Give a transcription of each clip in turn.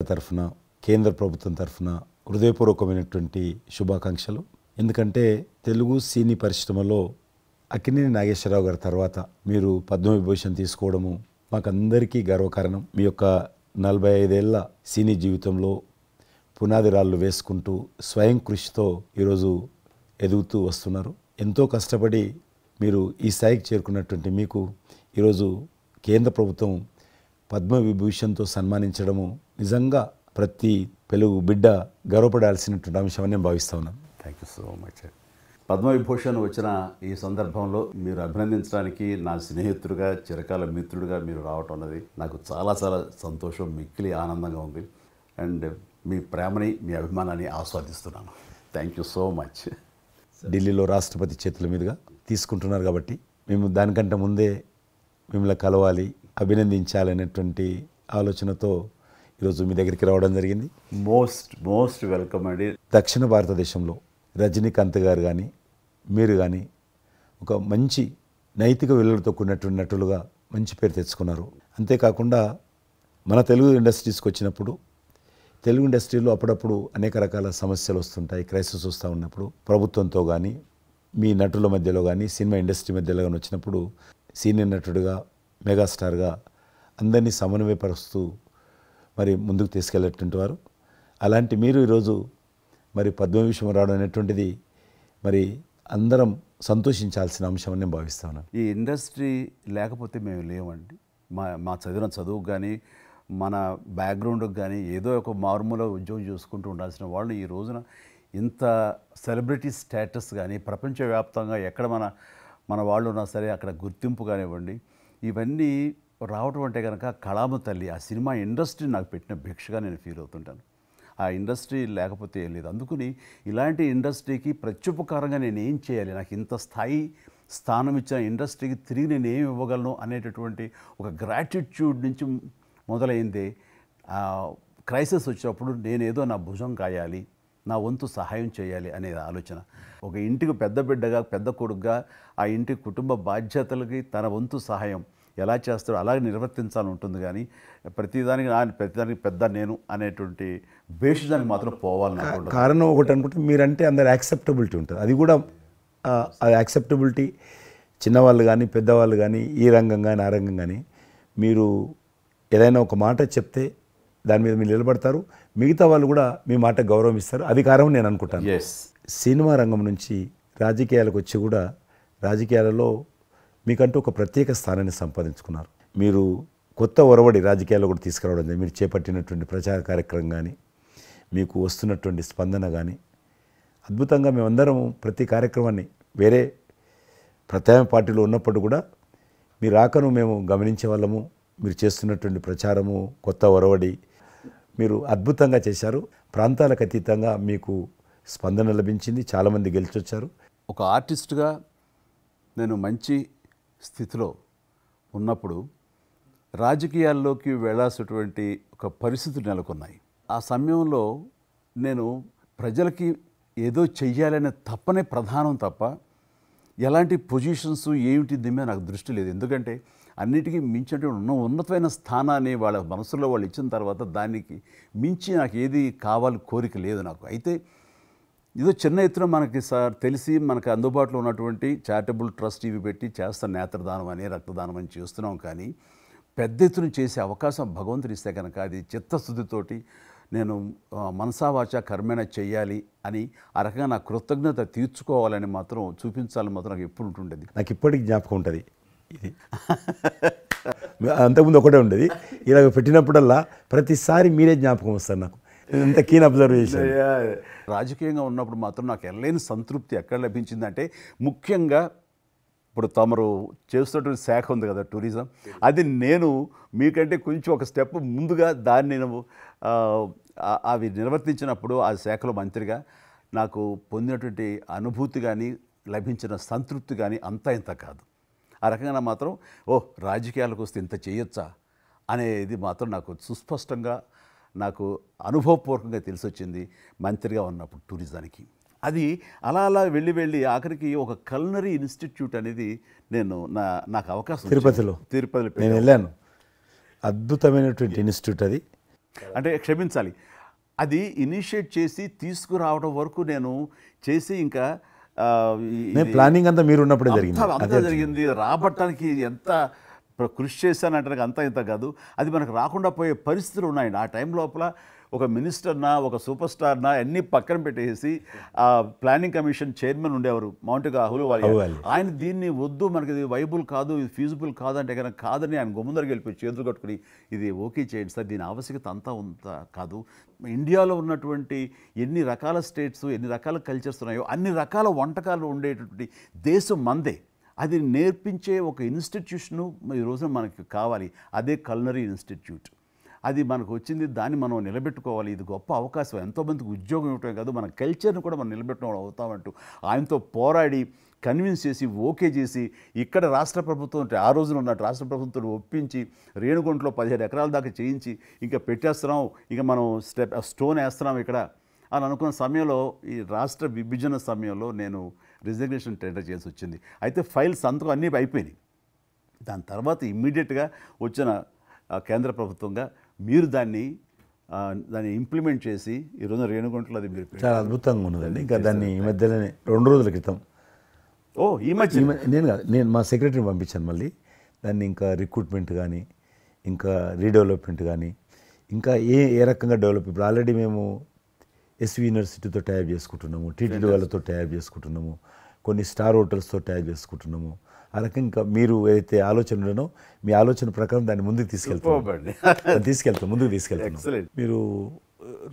తరఫున కేంద్ర ప్రభుత్వం తరఫున హృదయపూర్వకమైనటువంటి శుభాకాంక్షలు. ఎందుకంటే తెలుగు సినీ పరిశ్రమలో అక్కినేని నాగేశ్వరరావు గారి తర్వాత మీరు పద్మవిభూషణ్ తీసుకోవడము మాకందరికీ గర్వకారణం. మీ యొక్క 45 ఏళ్ల సినీ జీవితంలో పునాది రాళ్ళు వేసుకుంటూ స్వయం కృషితో ఈరోజు ఎదుగుతూ వస్తున్నారు. ఎంతో కష్టపడి మీరు ఈ స్థాయికి చేరుకున్నటువంటి మీకు ఈరోజు కేంద్ర ప్రభుత్వం పద్మవిభూషణ్తో సన్మానించడము నిజంగా ప్రతి తెలుగు బిడ్డ గర్వపడాల్సినటువంటి అంశం నేను భావిస్తా ఉన్నాను. Thank you so much. Padma Vibhushan వచ్చిన ఈ సందర్భంలో మీరు అభినందించడానికి నా స్నేహితుడిగా చిరకాల మిత్రుడిగా మీరు రావటం అన్నది నాకు చాలా చాలా సంతోషం, మిక్కిలి ఆనందంగా ఉంది. అండ్ మీ ప్రేమని మీ అభిమానాన్ని ఆస్వాదిస్తున్నాను. Thank you so much. ఢిల్లీలో రాష్ట్రపతి చేతుల మీదుగా తీసుకుంటున్నారు కాబట్టి మేము దానికంటే ముందే మిమ్మల్ని కలవాలి, అభినందించాలనేటువంటి ఆలోచనతో ఈరోజు మీ దగ్గరికి రావడం జరిగింది. మోస్ట్ వెల్కమ్ అండి. దక్షిణ భారతదేశంలో రజనీకాంత్ గారు కానీ మీరు కానీ ఒక మంచి నైతిక విలువలతో కూడినటువంటి నటులుగా మంచి పేరు తెచ్చుకున్నారు. అంతేకాకుండా మన తెలుగు ఇండస్ట్రీస్కి వచ్చినప్పుడు తెలుగు ఇండస్ట్రీలో అప్పుడప్పుడు అనేక రకాల సమస్యలు వస్తుంటాయి, క్రైసిస్ వస్తూ ఉన్నప్పుడు ప్రభుత్వంతో కానీ మీ నటుల మధ్యలో కానీ సినిమా ఇండస్ట్రీ మధ్యలో కానీ వచ్చినప్పుడు సీనియర్ నటుడిగా మెగాస్టార్గా అందరినీ సమన్వయపరుస్తూ మరి ముందుకు తీసుకెళ్ళేటువంటి వారు. అలాంటి మీరు ఈరోజు మరి పద్మవిభూషణ్ రావడం అనేటువంటిది మరి అందరం సంతోషించాల్సిన అంశం అని నేను భావిస్తాను. ఈ ఇండస్ట్రీ లేకపోతే మేము లేవండి. మా చదివిన చదువుకు కానీ మన బ్యాక్గ్రౌండ్కి కానీ ఏదో ఒక మారుమూల ఉద్యోగం చూసుకుంటూ ఉండాల్సిన వాళ్ళు ఈ రోజున ఇంత సెలబ్రిటీ స్టేటస్ కానీ ప్రపంచవ్యాప్తంగా ఎక్కడ మన వాళ్ళు ఉన్నా సరే అక్కడ గుర్తింపు కానివ్వండి, ఇవన్నీ రావటం అంటే కనుక కళామ తల్లి ఆ సినిమా ఇండస్ట్రీ నాకు పెట్టిన భిక్షగా నేను ఫీల్ అవుతుంటాను. ఆ ఇండస్ట్రీ లేకపోతే ఏం లేదు. అందుకని ఇలాంటి ఇండస్ట్రీకి ప్రత్యుపకారంగా నేను ఏం చేయాలి, నాకు ఇంత స్థానం ఇచ్చిన ఇండస్ట్రీకి తిరిగి నేను ఏమి ఇవ్వగలను అనేటటువంటి ఒక గ్రాటిట్యూడ్ నుంచి మొదలైంది. క్రైసిస్ వచ్చినప్పుడు నేనేదో నా భుజం కాయాలి, నా వంతు సహాయం చేయాలి అనే ఆలోచన. ఒక ఇంటికి పెద్ద బిడ్డగా పెద్ద కొడుకుగా ఆ ఇంటి కుటుంబ బాధ్యతలకి తన వంతు సహాయం ఎలా చేస్తాడో అలాగే నిర్వర్తించాలని ఉంటుంది. కానీ ప్రతిదానికి పెద్ద నేను అనేటువంటి బేషిజానికి మాత్రం పోవాలని కారణం ఒకటి అనుకుంటే మీరంటే అందరు యాక్సెప్టబిలిటీ ఉంటుంది. అది కూడా ఆ యాక్సెప్టబిలిటీ చిన్నవాళ్ళు కానీ పెద్దవాళ్ళు కానీ ఈ రంగం కానీ ఆ రంగం కానీ మీరు ఏదైనా ఒక మాట చెప్తే దాని మీద మీరు నిలబడతారు, మిగతా వాళ్ళు కూడా మీ మాట గౌరవం ఇస్తారు. అది కారణం నేను అనుకుంటాను. సినిమా రంగం నుంచి రాజకీయాలకు వచ్చి కూడా రాజకీయాలలో మీకంటూ ఒక ప్రత్యేక స్థానాన్ని సంపాదించుకున్నారు. మీరు కొత్త ఒరవడి రాజకీయాల్లో కూడా తీసుకురావడం, మీరు చేపట్టినటువంటి ప్రచార కార్యక్రమం కానీ మీకు వస్తున్నటువంటి స్పందన కానీ అద్భుతంగా మేమందరం ప్రతి కార్యక్రమాన్ని వేరే ప్రత్యామ్నాయ పార్టీలో ఉన్నప్పుడు కూడా మీ రాకను మేము గమనించే వాళ్ళము. మీరు చేస్తున్నటువంటి ప్రచారము కొత్త ఒరవడి మీరు అద్భుతంగా చేశారు. ప్రాంతాలకు అతీతంగా మీకు స్పందన లభించింది, చాలామంది గెలిచొచ్చారు. ఒక ఆర్టిస్ట్గా నేను మంచి స్థితిలో ఉన్నప్పుడు రాజకీయాల్లోకి వెళ్ళాల్సినటువంటి ఒక పరిస్థితులు నెలకొన్నాయి. ఆ సమయంలో నేను ప్రజలకి ఏదో చెయ్యాలనే తప్పనే ప్రధానం తప్ప ఎలాంటి పొజిషన్స్ ఏమిటి దీని మీద నాకు దృష్టి లేదు. ఎందుకంటే అన్నిటికీ మించినటువంటి ఉన్నతమైన స్థానాన్ని వాళ్ళ మనసులో వాళ్ళు ఇచ్చిన తర్వాత దానికి మించి నాకు ఏది కావాలి కోరిక లేదు నాకు. అయితే ఏదో చిన్న ఎత్తున మనకి తెలిసి మనకు అందుబాటులో ఉన్నటువంటి చారిటబుల్ ట్రస్ట్ ఇవి పెట్టి చేస్తాను, నేత్రదానం అని రక్తదానం అని చేస్తున్నాం. కానీ పెద్ద ఎత్తున చేసే అవకాశం భగవంతుడు ఇస్తే కనుక అది చిత్తశుద్ధితోటి నేను మనసావాచ కర్మేణ చెయ్యాలి అని ఆ రకంగా నా కృతజ్ఞత తీర్చుకోవాలని మాత్రం చూపించాలని మాత్రం నాకు ఎప్పుడు ఉంటుండేది. నాకు ఇప్పటికి జ్ఞాపకం ఉంటుంది. ఇది అంతకుముందు ఒకటే ఉండేది, ఇలా పెట్టినప్పుడల్లా ప్రతిసారి మీరే జ్ఞాపకం వస్తారు. నాకు ఎంత కీన్ అబ్జర్వేషన్. రాజకీయంగా ఉన్నప్పుడు మాత్రం నాకు ఎనలేని సంతృప్తి ఎక్కడ లభించిందంటే, ముఖ్యంగా ఇప్పుడు తమరు చేస్తున్నటువంటి శాఖ ఉంది కదా టూరిజం, అది నేను మీకంటే కొంచెం ఒక స్టెప్ ముందుగా దాన్ని నేను అవి నిర్వర్తించినప్పుడు ఆ శాఖలో మంత్రిగా నాకు పొందినటువంటి అనుభూతి కానీ లభించిన సంతృప్తి కానీ అంతా ఇంత కాదు. ఆ రకంగా మాత్రం రాజకీయాలకు వస్తే ఇంత చేయొచ్చా అనేది మాత్రం నాకు సుస్పష్టంగా నాకు అనుభవపూర్వకంగా తెలిసొచ్చింది మంత్రిగా ఉన్నప్పుడు టూరిజానికి. అది అలా అలా వెళ్ళి ఆఖరికి ఒక కల్నరీ ఇన్స్టిట్యూట్ అనేది నాకు అవకాశం తిరుపతిలో నేను వెళ్ళాను. అద్భుతమైనటువంటి ఇన్స్టిట్యూట్ అది. అంటే క్షమించాలి, అది ఇనిషియేట్ చేసి తీసుకురావడం వరకు నేను చేసి ఇంకా ప్లానింగ్ అంతా మీరు ఉన్నప్పుడే జరిగింది. అంతా జరిగింది. రాబట్టడానికి ఎంత కృషి చేశానంటే అంతా ఇంత కాదు, అది మనకు రాకుండా పోయే పరిస్థితులు ఉన్నాయండి. ఆ టైం లోపల ఒక మినిస్టర్నా ఒక సూపర్ స్టార్నా అన్నీ పక్కన పెట్టేసి ఆ ప్లానింగ్ కమిషన్ చైర్మన్ ఉండేవారు మౌంటిగా అహ్లూవాలియా, ఆయన దీన్ని వద్దు, మనకి ఇది వైబుల్ కాదు, ఇది ఫీజిబుల్ కాదంటే కనుక కాదని ఆయన గుమ్మందరికి వెళ్ళిపోయి చేతులు కట్టుకుని ఇది ఓకే చేయండి సార్, దీని ఆవశ్యకత అంతా కాదు. ఇండియాలో ఉన్నటువంటి ఎన్ని రకాల స్టేట్స్ ఎన్ని రకాల కల్చర్స్ ఉన్నాయో అన్ని రకాల వంటకాలు ఉండేటటువంటి దేశం మందే. అది నేర్పించే ఒక ఇన్స్టిట్యూషను ఈ రోజున మనకి కావాలి, అదే కల్నరీ ఇన్స్టిట్యూట్. అది మనకు వచ్చింది, దాన్ని మనం నిలబెట్టుకోవాలి. ఇది గొప్ప అవకాశం, ఎంతోమందికి ఉద్యోగం ఇవ్వటమే కాదు మన కల్చర్ని కూడా మనం నిలబెట్టుకోవడం అవుతామంటూ ఆయనతో పోరాడి కన్విన్స్ చేసి ఓకే చేసి ఇక్కడ రాష్ట్ర ప్రభుత్వం ఆ రోజున ఉన్నట్టు రాష్ట్ర ప్రభుత్వం ఒప్పించి రేణుగుంటలో 15 ఎకరాల దాకా చేయించి ఇంకా పెట్టేస్తున్నాం, ఇంకా మనం స్టోన్ వేస్తున్నాం ఇక్కడ అని అనుకున్న సమయంలో ఈ రాష్ట్ర విభజన సమయంలో నేను రిజిగ్నేషన్ టెండర్ చేసి వచ్చింది. అయితే ఫైల్స్ సంతకం అన్నీ అయిపోయినాయి. దాని తర్వాత ఇమ్మీడియట్గా వచ్చిన కేంద్ర ప్రభుత్వంగా మీరు దాన్ని ఇంప్లిమెంట్ చేసి ఈరోజు రేణుగుంటలో అది మీరు చాలా అద్భుతంగా ఉన్నదండి. ఇంకా దాన్ని ఈ మధ్యలోనే 2 రోజుల క్రితం ఈ మధ్య నేను మా సెక్రటరీని పంపించాను. మళ్ళీ దాన్ని ఇంకా రిక్రూట్మెంట్ కానీ ఇంకా రీడెవలప్మెంట్ కానీ ఇంకా ఏ రకంగా డెవలప్, ఇప్పుడు ఆల్రెడీ మేము ఎస్వి యూనివర్సిటీతో టైప్ చేసుకుంటున్నాము, టీటీడీ వాళ్ళతో టైప్ చేసుకుంటున్నాము, కొన్ని స్టార్ హోటల్స్తో టైప్ చేసుకుంటున్నాము. ఆ రకంగా ఇంకా మీరు ఏదైతే ఆలోచన ఉండనో మీ ఆలోచన ప్రకారం దాన్ని ముందుకు ముందుకు తీసుకెళ్తాం. మీరు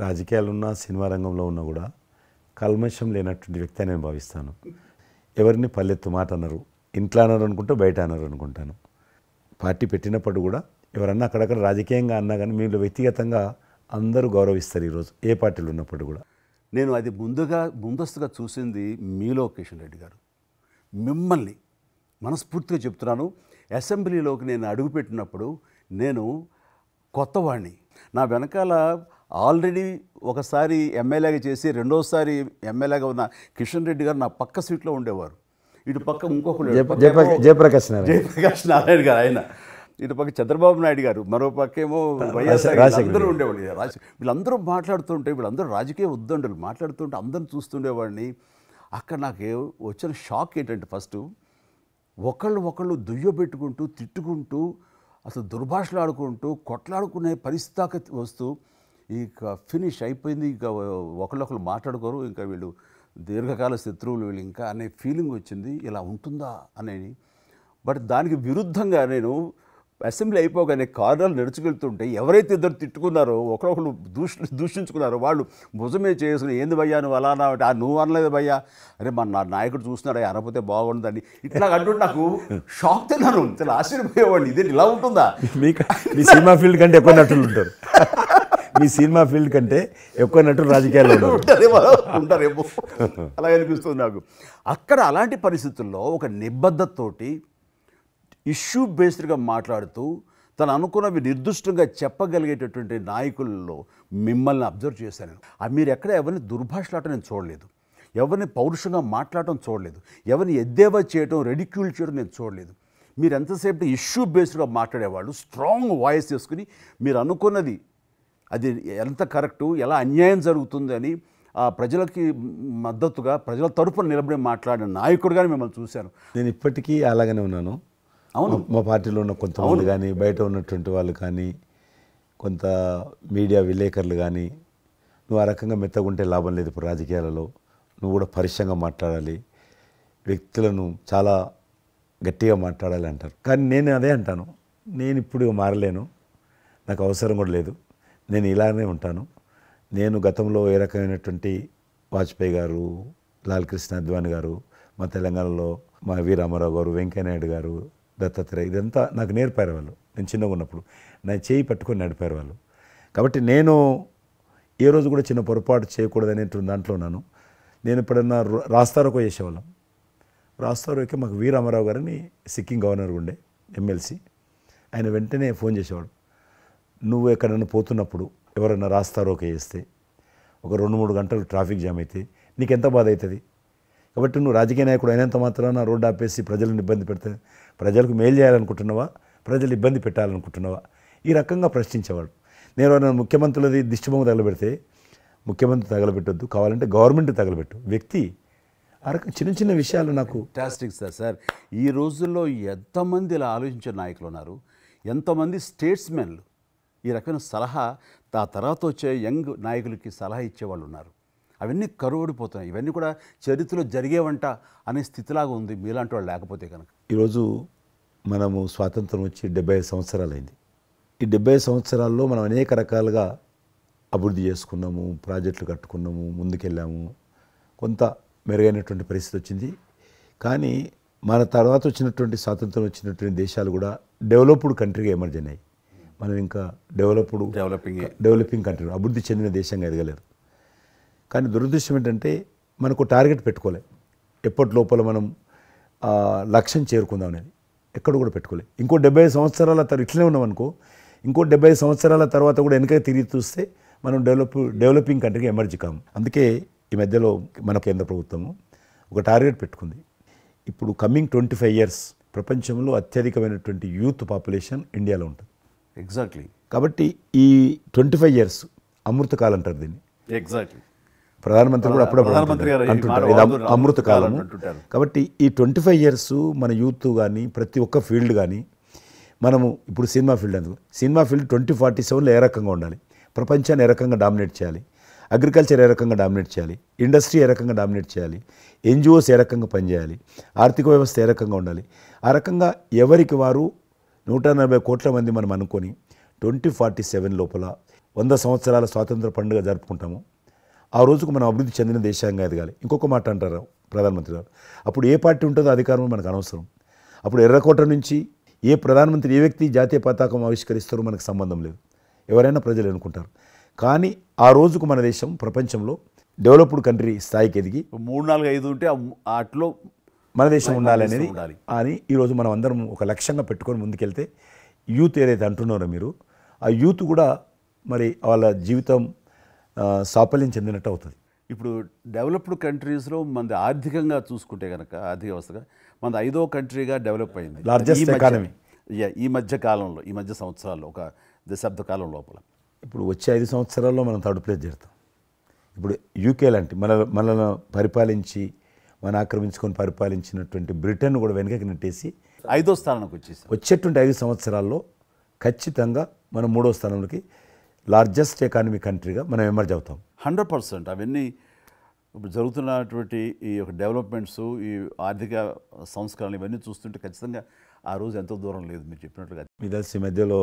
రాజకీయాలు ఉన్నా సినిమా రంగంలో ఉన్నా కూడా కల్మషం లేనటువంటి వ్యక్తి అని నేను భావిస్తాను. ఎవరిని పల్లెత్తు మాట అన్నారు, ఇంట్లో అన్నారు అనుకుంటే బయట అన్నారు అనుకుంటాను. పార్టీ పెట్టినప్పుడు కూడా ఎవరన్నా అక్కడక్కడ రాజకీయంగా అన్నా కానీ మీరు వ్యక్తిగతంగా అందరూ గౌరవిస్తారు ఈరోజు ఏ పార్టీలు ఉన్నప్పుడు కూడా. నేను అది ముందస్తుగా చూసింది మీలో కిషన్ రెడ్డి గారు. మిమ్మల్ని మనస్ఫూర్తిగా చెప్తున్నాను, అసెంబ్లీలోకి నేను అడుగుపెట్టినప్పుడు నేను కొత్తవాడిని. నా వెనకాల ఆల్రెడీ ఒకసారి ఎమ్మెల్యేగా చేసి రెండోసారి ఎమ్మెల్యేగా ఉన్న కిషన్ రెడ్డి గారు నా పక్క సీట్లో ఉండేవారు. ఇటు పక్క ఇంకొకరు జయప్రకాష్ నారాయణ గారు, ఆయన ఇటు పక్క చంద్రబాబు నాయుడు గారు, మరో పక్కేమో వైఎస్ఆర్, అందరూ ఉండేవాళ్ళు. వీళ్ళందరూ మాట్లాడుతుంటే వీళ్ళందరూ రాజకీయ ఉద్దండులు మాట్లాడుతుంటే అందరూ చూస్తుండేవాడిని. అక్కడ నాకు వచ్చిన షాక్ ఏంటంటే ఫస్ట్ ఒకళ్ళు దుయ్యబెట్టుకుంటూ తిట్టుకుంటూ అసలు దుర్భాషలు ఆడుకుంటూ కొట్లాడుకునే పరిస్థితి వస్తూ ఇక ఫినిష్ అయిపోయింది, ఇక ఒకళ్ళొకళ్ళు మాట్లాడుకోరు, ఇంకా వీళ్ళు దీర్ఘకాల శత్రువులు వీళ్ళు ఇంకా అనే ఫీలింగ్ వచ్చింది. ఇలా ఉంటుందా అనేది. బట్ దానికి విరుద్ధంగా నేను అసెంబ్లీ అయిపోగానే కారులో నడుచుకెళ్తుంటే ఎవరైతే ఇద్దరు తిట్టుకున్నారో ఒకరొకరు దూషించుకున్నారో వాళ్ళు భుజమే చేసుకుని ఏంది భయ్యా నువ్వు అలా అంటే నువ్వు అనలేదు భయ్యా, అరే నా నాయకుడు చూస్తున్నాడు అనకపోతే బాగుండదని ఇట్లా అంటుంటే నాకు షాక్ తిన్నాను. చాలా ఆశ్చర్యపోయేవాడిని, ఇదే ఇలా ఉంటుందా. మీ సినిమా ఫీల్డ్ కంటే ఎక్కువ నటులు ఉంటారు, మీ సినిమా ఫీల్డ్ కంటే ఎక్కువ నటులు రాజకీయాల్లో ఉంటారేమో అలా అనిపిస్తుంది నాకు. అక్కడ అలాంటి పరిస్థితుల్లో ఒక నిబద్ధతతోటి ఇష్యూ బేస్డ్గా మాట్లాడుతూ తను అనుకున్నవి నిర్దిష్టంగా చెప్పగలిగేటటువంటి నాయకుల్లో మిమ్మల్ని అబ్జర్వ్ చేశాను. మీరు ఎక్కడ ఎవరిని దుర్భాషలాటం నేను చూడలేదు, ఎవరిని పౌరుషంగా మాట్లాడటం చూడలేదు, ఎవరిని ఎద్దేవా చేయటం రెడిక్యూల్ చేయడం నేను చూడలేదు. మీరు ఎంతసేపు ఇష్యూ బేస్డ్గా మాట్లాడేవాళ్ళు, స్ట్రాంగ్ వాయిస్ చేసుకుని మీరు అనుకున్నది అది ఎంత కరెక్టు, ఎలా అన్యాయం జరుగుతుంది అని ఆ ప్రజలకి మద్దతుగా ప్రజల తరపున నిలబడి మాట్లాడిన నాయకుడుగానే మిమ్మల్ని చూశాను. నేను ఇప్పటికీ అలాగనే ఉన్నాను. అవును, మా పార్టీలో ఉన్న కొంతమంది కానీ బయట ఉన్నటువంటి వాళ్ళు కానీ కొంత మీడియా విలేకరులు కానీ నువ్వు ఆ రకంగా మెత్తగుంటే లాభం లేదు, ఇప్పుడు రాజకీయాలలో నువ్వు కూడా పరిశ్రమంగా మాట్లాడాలి, వ్యక్తులను చాలా గట్టిగా మాట్లాడాలి అంటారు. కానీ నేను అదే అంటాను, నేను ఇప్పుడు మారలేను, నాకు అవసరం కూడా లేదు, నేను ఇలానే ఉంటాను. నేను గతంలో ఏ రకమైనటువంటి వాజ్పేయి గారు, లాల్ కృష్ణ అద్వానీ గారు, మా తెలంగాణలో మా వి రామారావు గారు, వెంకయ్యనాయుడు గారు, దత్తాత్రేయ, ఇదంతా నాకు నేర్పారు వాళ్ళు. నేను చిన్నగా ఉన్నప్పుడు నా చేయి పట్టుకొని నడిపారు వాళ్ళు. కాబట్టి నేను ఏ రోజు కూడా చిన్న పొరపాటు చేయకూడదనేటువంటి దాంట్లో ఉన్నాను. నేను ఎప్పుడన్నా రాస్తారోకో చేసేవాళ్ళం. రాస్తారోకే మాకు వి రామారావు గారిని సిక్కిం గవర్నర్ ఉండే ఎమ్మెల్సీ, ఆయన వెంటనే ఫోన్ చేసేవాడు, నువ్వు ఎక్కడన్నా పోతున్నప్పుడు ఎవరన్నా రాస్తారోకే చేస్తే ఒక 2-3 గంటలు ట్రాఫిక్ జామ్ అయితే నీకెంత బాధ అవుతుంది. కాబట్టి నువ్వు రాజకీయ నాయకుడు అయినంత మాత్రాన రోడ్డు ఆపేసి ప్రజలను ఇబ్బంది పెడితే ప్రజలకు మేలు చేయాలనుకుంటున్నావా, ప్రజలు ఇబ్బంది పెట్టాలనుకుంటున్నావా, ఈ రకంగా ప్రశ్నించేవాడు. నేను ఎవరైనా ముఖ్యమంత్రులది దిష్టిబొమ్మ తగలబెడితే ముఖ్యమంత్రి తగలబెట్టొద్దు, కావాలంటే గవర్నమెంట్ తగలబెట్టు, వ్యక్తి ఆ రకం చిన్న చిన్న విషయాలు నాకు ఫ్యాంటాస్టిక్ సార్. ఈ రోజుల్లో ఎంతమంది ఇలా ఆలోచించే నాయకులు ఉన్నారు, ఎంతమంది స్టేట్స్మెన్లు ఈ రకమైన సలహా తర్వాత వచ్చే యంగ్ నాయకులకి సలహా ఇచ్చేవాళ్ళు ఉన్నారు. అవన్నీ కరువడిపోతున్నాయి. ఇవన్నీ కూడా చరిత్రలో జరిగేవంట అనే స్థితిలాగా ఉంది మీలాంటి వాళ్ళు లేకపోతే కనుక. ఈరోజు మనము స్వాతంత్రం వచ్చి 75 సంవత్సరాలు అయింది. ఈ 75 సంవత్సరాల్లో మనం అనేక రకాలుగా అభివృద్ధి చేసుకున్నాము, ప్రాజెక్టులు కట్టుకున్నాము, ముందుకెళ్ళాము, కొంత మెరుగైనటువంటి పరిస్థితి వచ్చింది. కానీ మన తర్వాత వచ్చినటువంటి స్వాతంత్రం వచ్చినటువంటి దేశాలు కూడా డెవలప్డ్ కంట్రీగా ఎమర్జ్ అయినాయి. మనం ఇంకా డెవలపింగ్ కంట్రీ, అభివృద్ధి చెందిన దేశంగా ఎదగలేదు. కానీ దురదృష్టం ఏంటంటే మనకు టార్గెట్ పెట్టుకోలే, ఎప్పటి లోపల మనం లక్ష్యం చేరుకుందాం అనేది ఎక్కడ కూడా పెట్టుకోలే. ఇంకో 75 సంవత్సరాల తర్వాత ఇట్లనే ఉన్నాం అనుకో, ఇంకో 75 సంవత్సరాల తర్వాత కూడా వెనక తిరిగి చూస్తే మనం డెవలపింగ్ కంట్రీగా ఎమర్జ్ కాము. అందుకే ఈ మధ్యలో మన కేంద్ర ప్రభుత్వము ఒక టార్గెట్ పెట్టుకుంది. ఇప్పుడు కమింగ్ 25 years ప్రపంచంలో అత్యధికమైనటువంటి యూత్ పాపులేషన్ ఇండియాలో ఉంటుంది. ఎగ్జాక్ట్లీ. కాబట్టి ఈ 25 years అమృతకాలం అంటారు దీన్ని. ఎగ్జాక్ట్లీ. ప్రధానమంత్రి కూడా అప్పుడప్పుడు అంటుంటారు ఇది అమృతకాలము. కాబట్టి ఈ 25 years మన యూత్ కానీ ప్రతి ఒక్క ఫీల్డ్ కానీ మనము ఇప్పుడు సినిమా ఫీల్డ్ అందుకు సినిమా ఫీల్డ్ 2047లో ఏ రకంగా ఉండాలి, ప్రపంచాన్ని ఏ రకంగా డామినేట్ చేయాలి, అగ్రికల్చర్ ఏ రకంగా డామినేట్ చేయాలి, ఇండస్ట్రీ ఏ రకంగా డామినేట్ చేయాలి, ఎన్జిఓస్ ఏ రకంగా పనిచేయాలి, ఆర్థిక వ్యవస్థ ఏ రకంగా ఉండాలి, ఆ రకంగా ఎవరికి వారు 140 కోట్ల మంది మనం అనుకొని 2047 లోపల 100 సంవత్సరాల స్వాతంత్ర పండుగ జరుపుకుంటాము. ఆ రోజుకు మనం అభివృద్ధి చెందిన దేశంగా ఎదగాలి. ఇంకొక మాట అంటారు ప్రధానమంత్రి గారు, అప్పుడు ఏ పార్టీ ఉంటుందో అధికారం మనకు అనవసరం. అప్పుడు ఎర్రకోట నుంచి ఏ ప్రధానమంత్రి ఏ వ్యక్తి జాతీయ పతాకం ఆవిష్కరిస్తారో మనకు సంబంధం లేదు, ఎవరైనా ప్రజలు అనుకుంటారు. కానీ ఆ రోజుకు మన దేశం ప్రపంచంలో డెవలప్డ్ కంట్రీ స్థాయికి ఎదిగి 3, 4, 5 ఉంటే అట్లో మన దేశం ఉండాలి అనేది అని ఈరోజు మనం అందరం ఒక లక్ష్యంగా పెట్టుకొని ముందుకెళ్తే యూత్ ఏదైతే అంటున్నారో మీరు, ఆ యూత్ కూడా మరి వాళ్ళ జీవితం సాఫల్యం చెందినట్టు అవుతుంది. ఇప్పుడు డెవలప్డ్ కంట్రీస్లో మనది ఆర్థికంగా చూసుకుంటే కనుక ఆర్థిక వ్యవస్థగా మనది 5వ కంట్రీగా డెవలప్ అయింది. లార్జెస్ట్ ఎకానమీ ఈ మధ్య కాలంలో, ఈ మధ్య సంవత్సరాల్లో, ఒక దశాబ్ద కాలం లోపల. ఇప్పుడు వచ్చే 5 సంవత్సరాల్లో మనం థర్డ్ ప్లేస్ చేరుతాం. ఇప్పుడు యూకే లాంటి మనల్ని పరిపాలించి మన ఆక్రమించుకొని పరిపాలించినటువంటి బ్రిటన్ కూడా వెనకకి నెట్టేసి 5వ స్థానానికి వచ్చేసి వచ్చేటువంటి 5 సంవత్సరాల్లో ఖచ్చితంగా మనం 3వ స్థానంలోకి లార్జెస్ట్ ఎకానమీ కంట్రీగా మనం ఎమర్జ్ అవుతాం. 100%. అవన్నీ ఇప్పుడు జరుగుతున్నటువంటి ఈ యొక్క డెవలప్మెంట్స్, ఈ ఆర్థిక సంస్కరణలు ఇవన్నీ చూస్తుంటే ఖచ్చితంగా ఆ రోజు ఎంతో దూరం లేదు మీరు చెప్పినట్లుగా. మీ తెలిసి మధ్యలో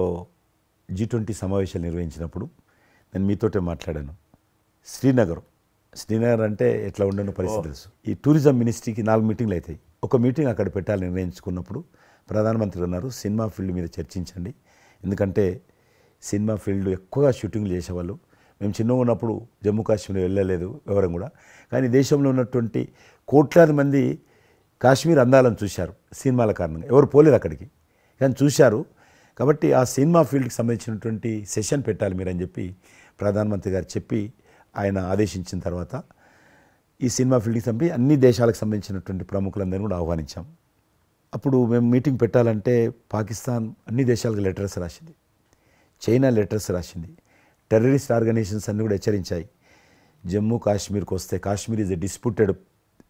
G20 సమావేశాలు నిర్వహించినప్పుడు నేను మీతోటే మాట్లాడాను. శ్రీనగర్ అంటే ఎట్లా ఉండని పరిస్థితి తెలుసు. ఈ టూరిజం మినిస్ట్రీకి 4 మీటింగ్లు అవుతాయి. ఒక మీటింగ్ అక్కడ పెట్టాలని నిర్ణయించుకున్నప్పుడు ప్రధానమంత్రి అన్నారు, సినిమా ఫీల్డ్ మీద చర్చించండి, ఎందుకంటే సినిమా ఫీల్డ్ ఎక్కువగా షూటింగ్లు చేసేవాళ్ళు. మేము చిన్నగా ఉన్నప్పుడు జమ్మూ కాశ్మీర్ వెళ్ళలేదు ఎవరం కూడా, కానీ దేశంలో ఉన్నటువంటి కోట్లాది మంది కాశ్మీర్ అందాలను చూశారు సినిమాల కారణంగా. ఎవరు పోలేదు అక్కడికి, కానీ చూశారు. కాబట్టి ఆ సినిమా ఫీల్డ్కి సంబంధించినటువంటి సెషన్ పెట్టాలి మీరు అని చెప్పి ప్రధానమంత్రి గారు చెప్పి ఆయన ఆదేశించిన తర్వాత ఈ సినిమా ఫీల్డ్కి సంబంధించి అన్ని దేశాలకు సంబంధించినటువంటి ప్రముఖులందరినీ కూడా ఆహ్వానించాం. అప్పుడు మేము మీటింగ్ పెట్టాలంటే పాకిస్తాన్ అన్ని దేశాలకు లెటర్స్ రాసింది, చైనా లెటర్స్ రాసింది, టెర్రరిస్ట్ ఆర్గనైజేషన్స్ అన్నీ కూడా హెచ్చరించాయి. జమ్మూ కాశ్మీర్కి వస్తే, Kashmir is a disputed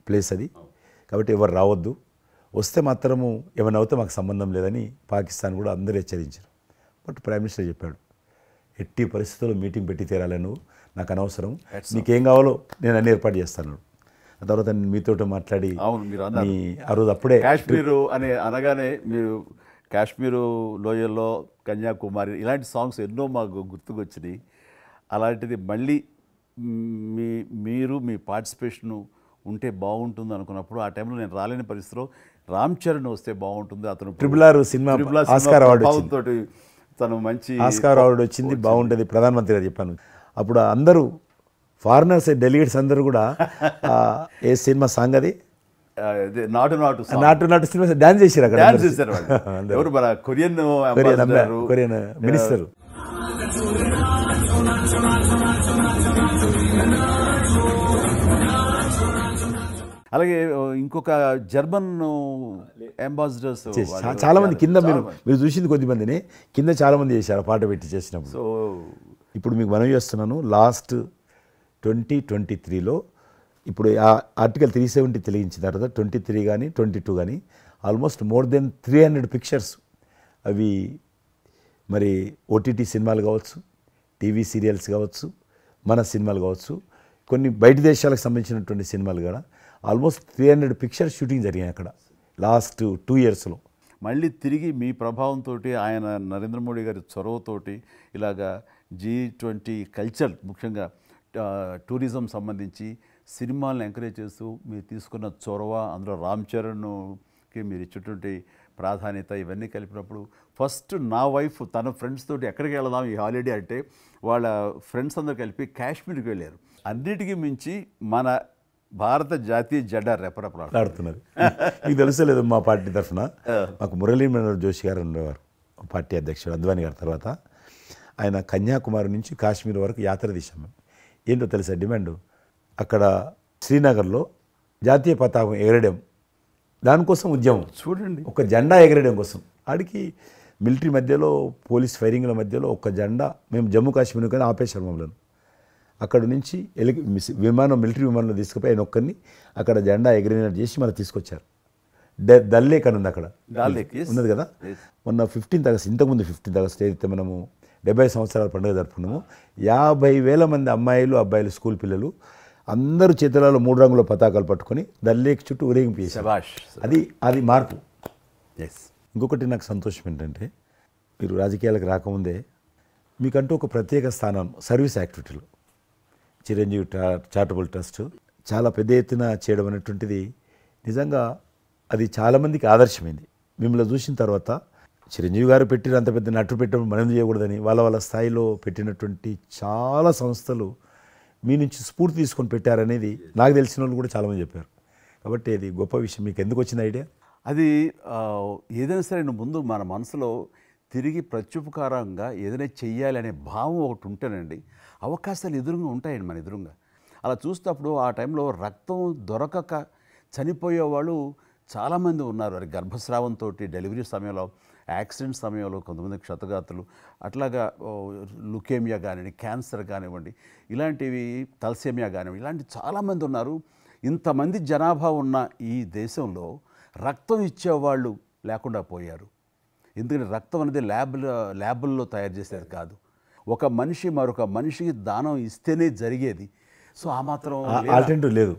place అది, కాబట్టి ఎవరు రావద్దు, వస్తే మాత్రము ఏమైనా అవుతే మాకు సంబంధం లేదని పాకిస్తాన్ కూడా అందరూ హెచ్చరించారు. బట్ ప్రైమ్ మినిస్టర్ చెప్పాడు, ఎట్టి పరిస్థితుల్లో మీటింగ్ పెట్టి తీరాలి, నువ్వు నాకు అనవసరం, నీకేం కావాలో నేను అన్ని ఏర్పాటు చేస్తాను. ఆ తర్వాత నేను మీతో మాట్లాడి ఆ రోజు అప్పుడే కాశ్మీరు అనగానే మీరు కాశ్మీరు లోయల్లో కన్యాకుమారి ఇలాంటి సాంగ్స్ ఎన్నో మాకు గుర్తుకొచ్చినాయి. అలాంటిది మళ్ళీ మీరు మీ పార్టిసిపేషను ఉంటే బాగుంటుంది అనుకున్నప్పుడు ఆ టైంలో నేను రాలేని పరిస్థితిలో రామ్ చరణ్ వస్తే బాగుంటుంది, అతను RRR సినిమా ఆస్కార్ అవార్డు తోటి తను మంచి ఆస్కార్ అవార్డు వచ్చింది, బాగుంటుంది ప్రధానమంత్రి గారు చెప్పాను. అప్పుడు అందరూ ఫారినర్స్ డెలిగేట్స్ అందరూ కూడా ఏ సినిమా సాంగ్ అది నాటు సినిమా డాన్స్ చేశారు అక్కడ. డాన్స్ చేశారు ఎవరు మన కొరియన్ మినిస్టర్. అలాగే ఇంకొక జర్మన్ అంబాసిడర్స్ చాలా మంది కింద మీరు చూసింది కొద్ది మందిని కింద చాలా మంది చేశారు పాట పెట్టి చేసినప్పుడు. సో ఇప్పుడు మీకు మనవి చేస్తున్నాను, లాస్ట్ 2023లో ఇప్పుడు ఆ ఆర్టికల్ 370 తెలిగించిన తర్వాత 23 కానీ 22 కానీ ఆల్మోస్ట్ మోర్ దెన్ 300 పిక్చర్స్ అవి మరి ఓటీటీ సినిమాలు కావచ్చు, టీవీ సీరియల్స్ కావచ్చు, మన సినిమాలు కావచ్చు, కొన్ని బయట దేశాలకు సంబంధించినటువంటి సినిమాలు కూడా ఆల్మోస్ట్ 300 పిక్చర్స్ షూటింగ్ జరిగాయి అక్కడ లాస్ట్ 2 ఇయర్స్లో. మళ్ళీ తిరిగి మీ ప్రభావంతో ఆయన నరేంద్ర మోడీ గారి చొరవతోటి ఇలాగా G20 కల్చర్ ముఖ్యంగా టూరిజం సంబంధించి సినిమాలను ఎంకరేజ్ చేస్తూ మీరు తీసుకున్న చొరవ, అందులో రామ్ చరణ్కి మీరు ఇచ్చేటువంటి ప్రాధాన్యత ఇవన్నీ కలిపినప్పుడు ఫస్ట్ నా వైఫ్ తన ఫ్రెండ్స్ తోటి ఎక్కడికి వెళదాం ఈ హాలిడే అంటే వాళ్ళ ఫ్రెండ్స్ అందరూ కలిపి కాశ్మీర్కి వెళ్ళారు. అన్నిటికీ మించి మన భారత జాతీయ జెండా రెపరెపలాడుతున్నది. మీకు తెలుసలేదు, మా పార్టీ తరఫున మాకు మురళీ మనోహర్ జోషి గారు ఉండేవారు, పార్టీ అధ్యక్షుడు అద్వానీ గారి తర్వాత. ఆయన కన్యాకుమారి నుంచి కాశ్మీర్ వరకు యాత్ర తీసాం మేము. ఏంటో తెలుసా డిమాండ్, అక్కడ శ్రీనగర్లో జాతీయ పతాకం ఎగరడం, దానికోసం ఉద్యమం చూడండి, ఒక జెండా ఎగరడం కోసం. ఆడికి మిలిటరీ మధ్యలో, పోలీస్ ఫైరింగ్ల మధ్యలో ఒక జెండా, మేము జమ్మూ కాశ్మీర్ కానీ ఆపేశారు మమ్మల్ని. అక్కడ నుంచి మిలిటరీ విమానంలో తీసుకుపోయి ఆయన ఒక్కరిని అక్కడ జెండా ఎగిరినట్టు చేసి మనకు తీసుకొచ్చారు. దల్ లేక్ అని ఉంది అక్కడ, ఉన్నది కదా. మొన్న 15th ఆగస్ట్, ఇంతకుముందు 15th ఆగస్ట్ ఏదైతే మనము 70 సంవత్సరాల పండుగ జరుపుకున్నాము, 50,000 మంది అమ్మాయిలు అబ్బాయిలు స్కూల్ పిల్లలు అందరూ చేతులలో 3 రంగుల పతాకాలు పట్టుకొని దల్ లేక్ చుట్టూ ఊరేగింపు చేశారు. అది మార్పు. ఇంకొకటి నాకు సంతోషం ఏంటంటే, మీరు రాజకీయాలకు రాకముందే మీకంటూ ఒక ప్రత్యేక స్థానం సర్వీస్ యాక్టివిటీలు, చిరంజీవి చారిటబుల్ ట్రస్ట్ చాలా పెద్ద ఎత్తున చేయడం అనేటువంటిది నిజంగా అది చాలామందికి ఆదర్శమైంది. మిమ్మల్ని చూసిన తర్వాత చిరంజీవి గారు పెట్టిన అంత పెద్ద నటు పెట్టడం మనం చేయకూడదని వాళ్ళ స్థాయిలో పెట్టినటువంటి చాలా సంస్థలు మీ నుంచి స్ఫూర్తి తీసుకొని పెట్టారనేది నాకు తెలిసిన వాళ్ళు కూడా చాలామంది చెప్పారు. కాబట్టి అది గొప్ప విషయం. మీకు ఎందుకు వచ్చిన ఐడియా? అది ఏదైనా సరే ముందు మన మనసులో తిరిగి ప్రత్యుపకారంగా ఏదైనా చెయ్యాలి అనే భావం ఒకటి ఉంటేనండి, అవకాశాలు ఎదురుగా ఉంటాయండి మన ఎదురుగా. అలా చూసినప్పుడు ఆ టైంలో రక్తం దొరకక చనిపోయే వాళ్ళు చాలామంది ఉన్నారు. అది గర్భస్రావంతో, డెలివరీ సమయంలో, యాక్సిడెంట్ సమయంలో కొంతమంది క్షతగాత్రులు, అట్లాగా లుకేమియా కానివ్వండి, క్యాన్సర్ కానివ్వండి, ఇలాంటివి తలసేమియా కానివ్వండి, ఇలాంటి చాలామంది ఉన్నారు. ఇంతమంది జనాభా ఉన్న ఈ దేశంలో రక్తం ఇచ్చేవాళ్ళు లేకుండా పోయారు. ఎందుకంటే రక్తం అనేది ల్యాబుల్లో తయారు చేసేది కాదు, ఒక మనిషి మరొక మనిషికి దానం ఇస్తేనే జరిగేది. సో ఆ మాత్రం ఆల్టర్నేటివ్ లేదు,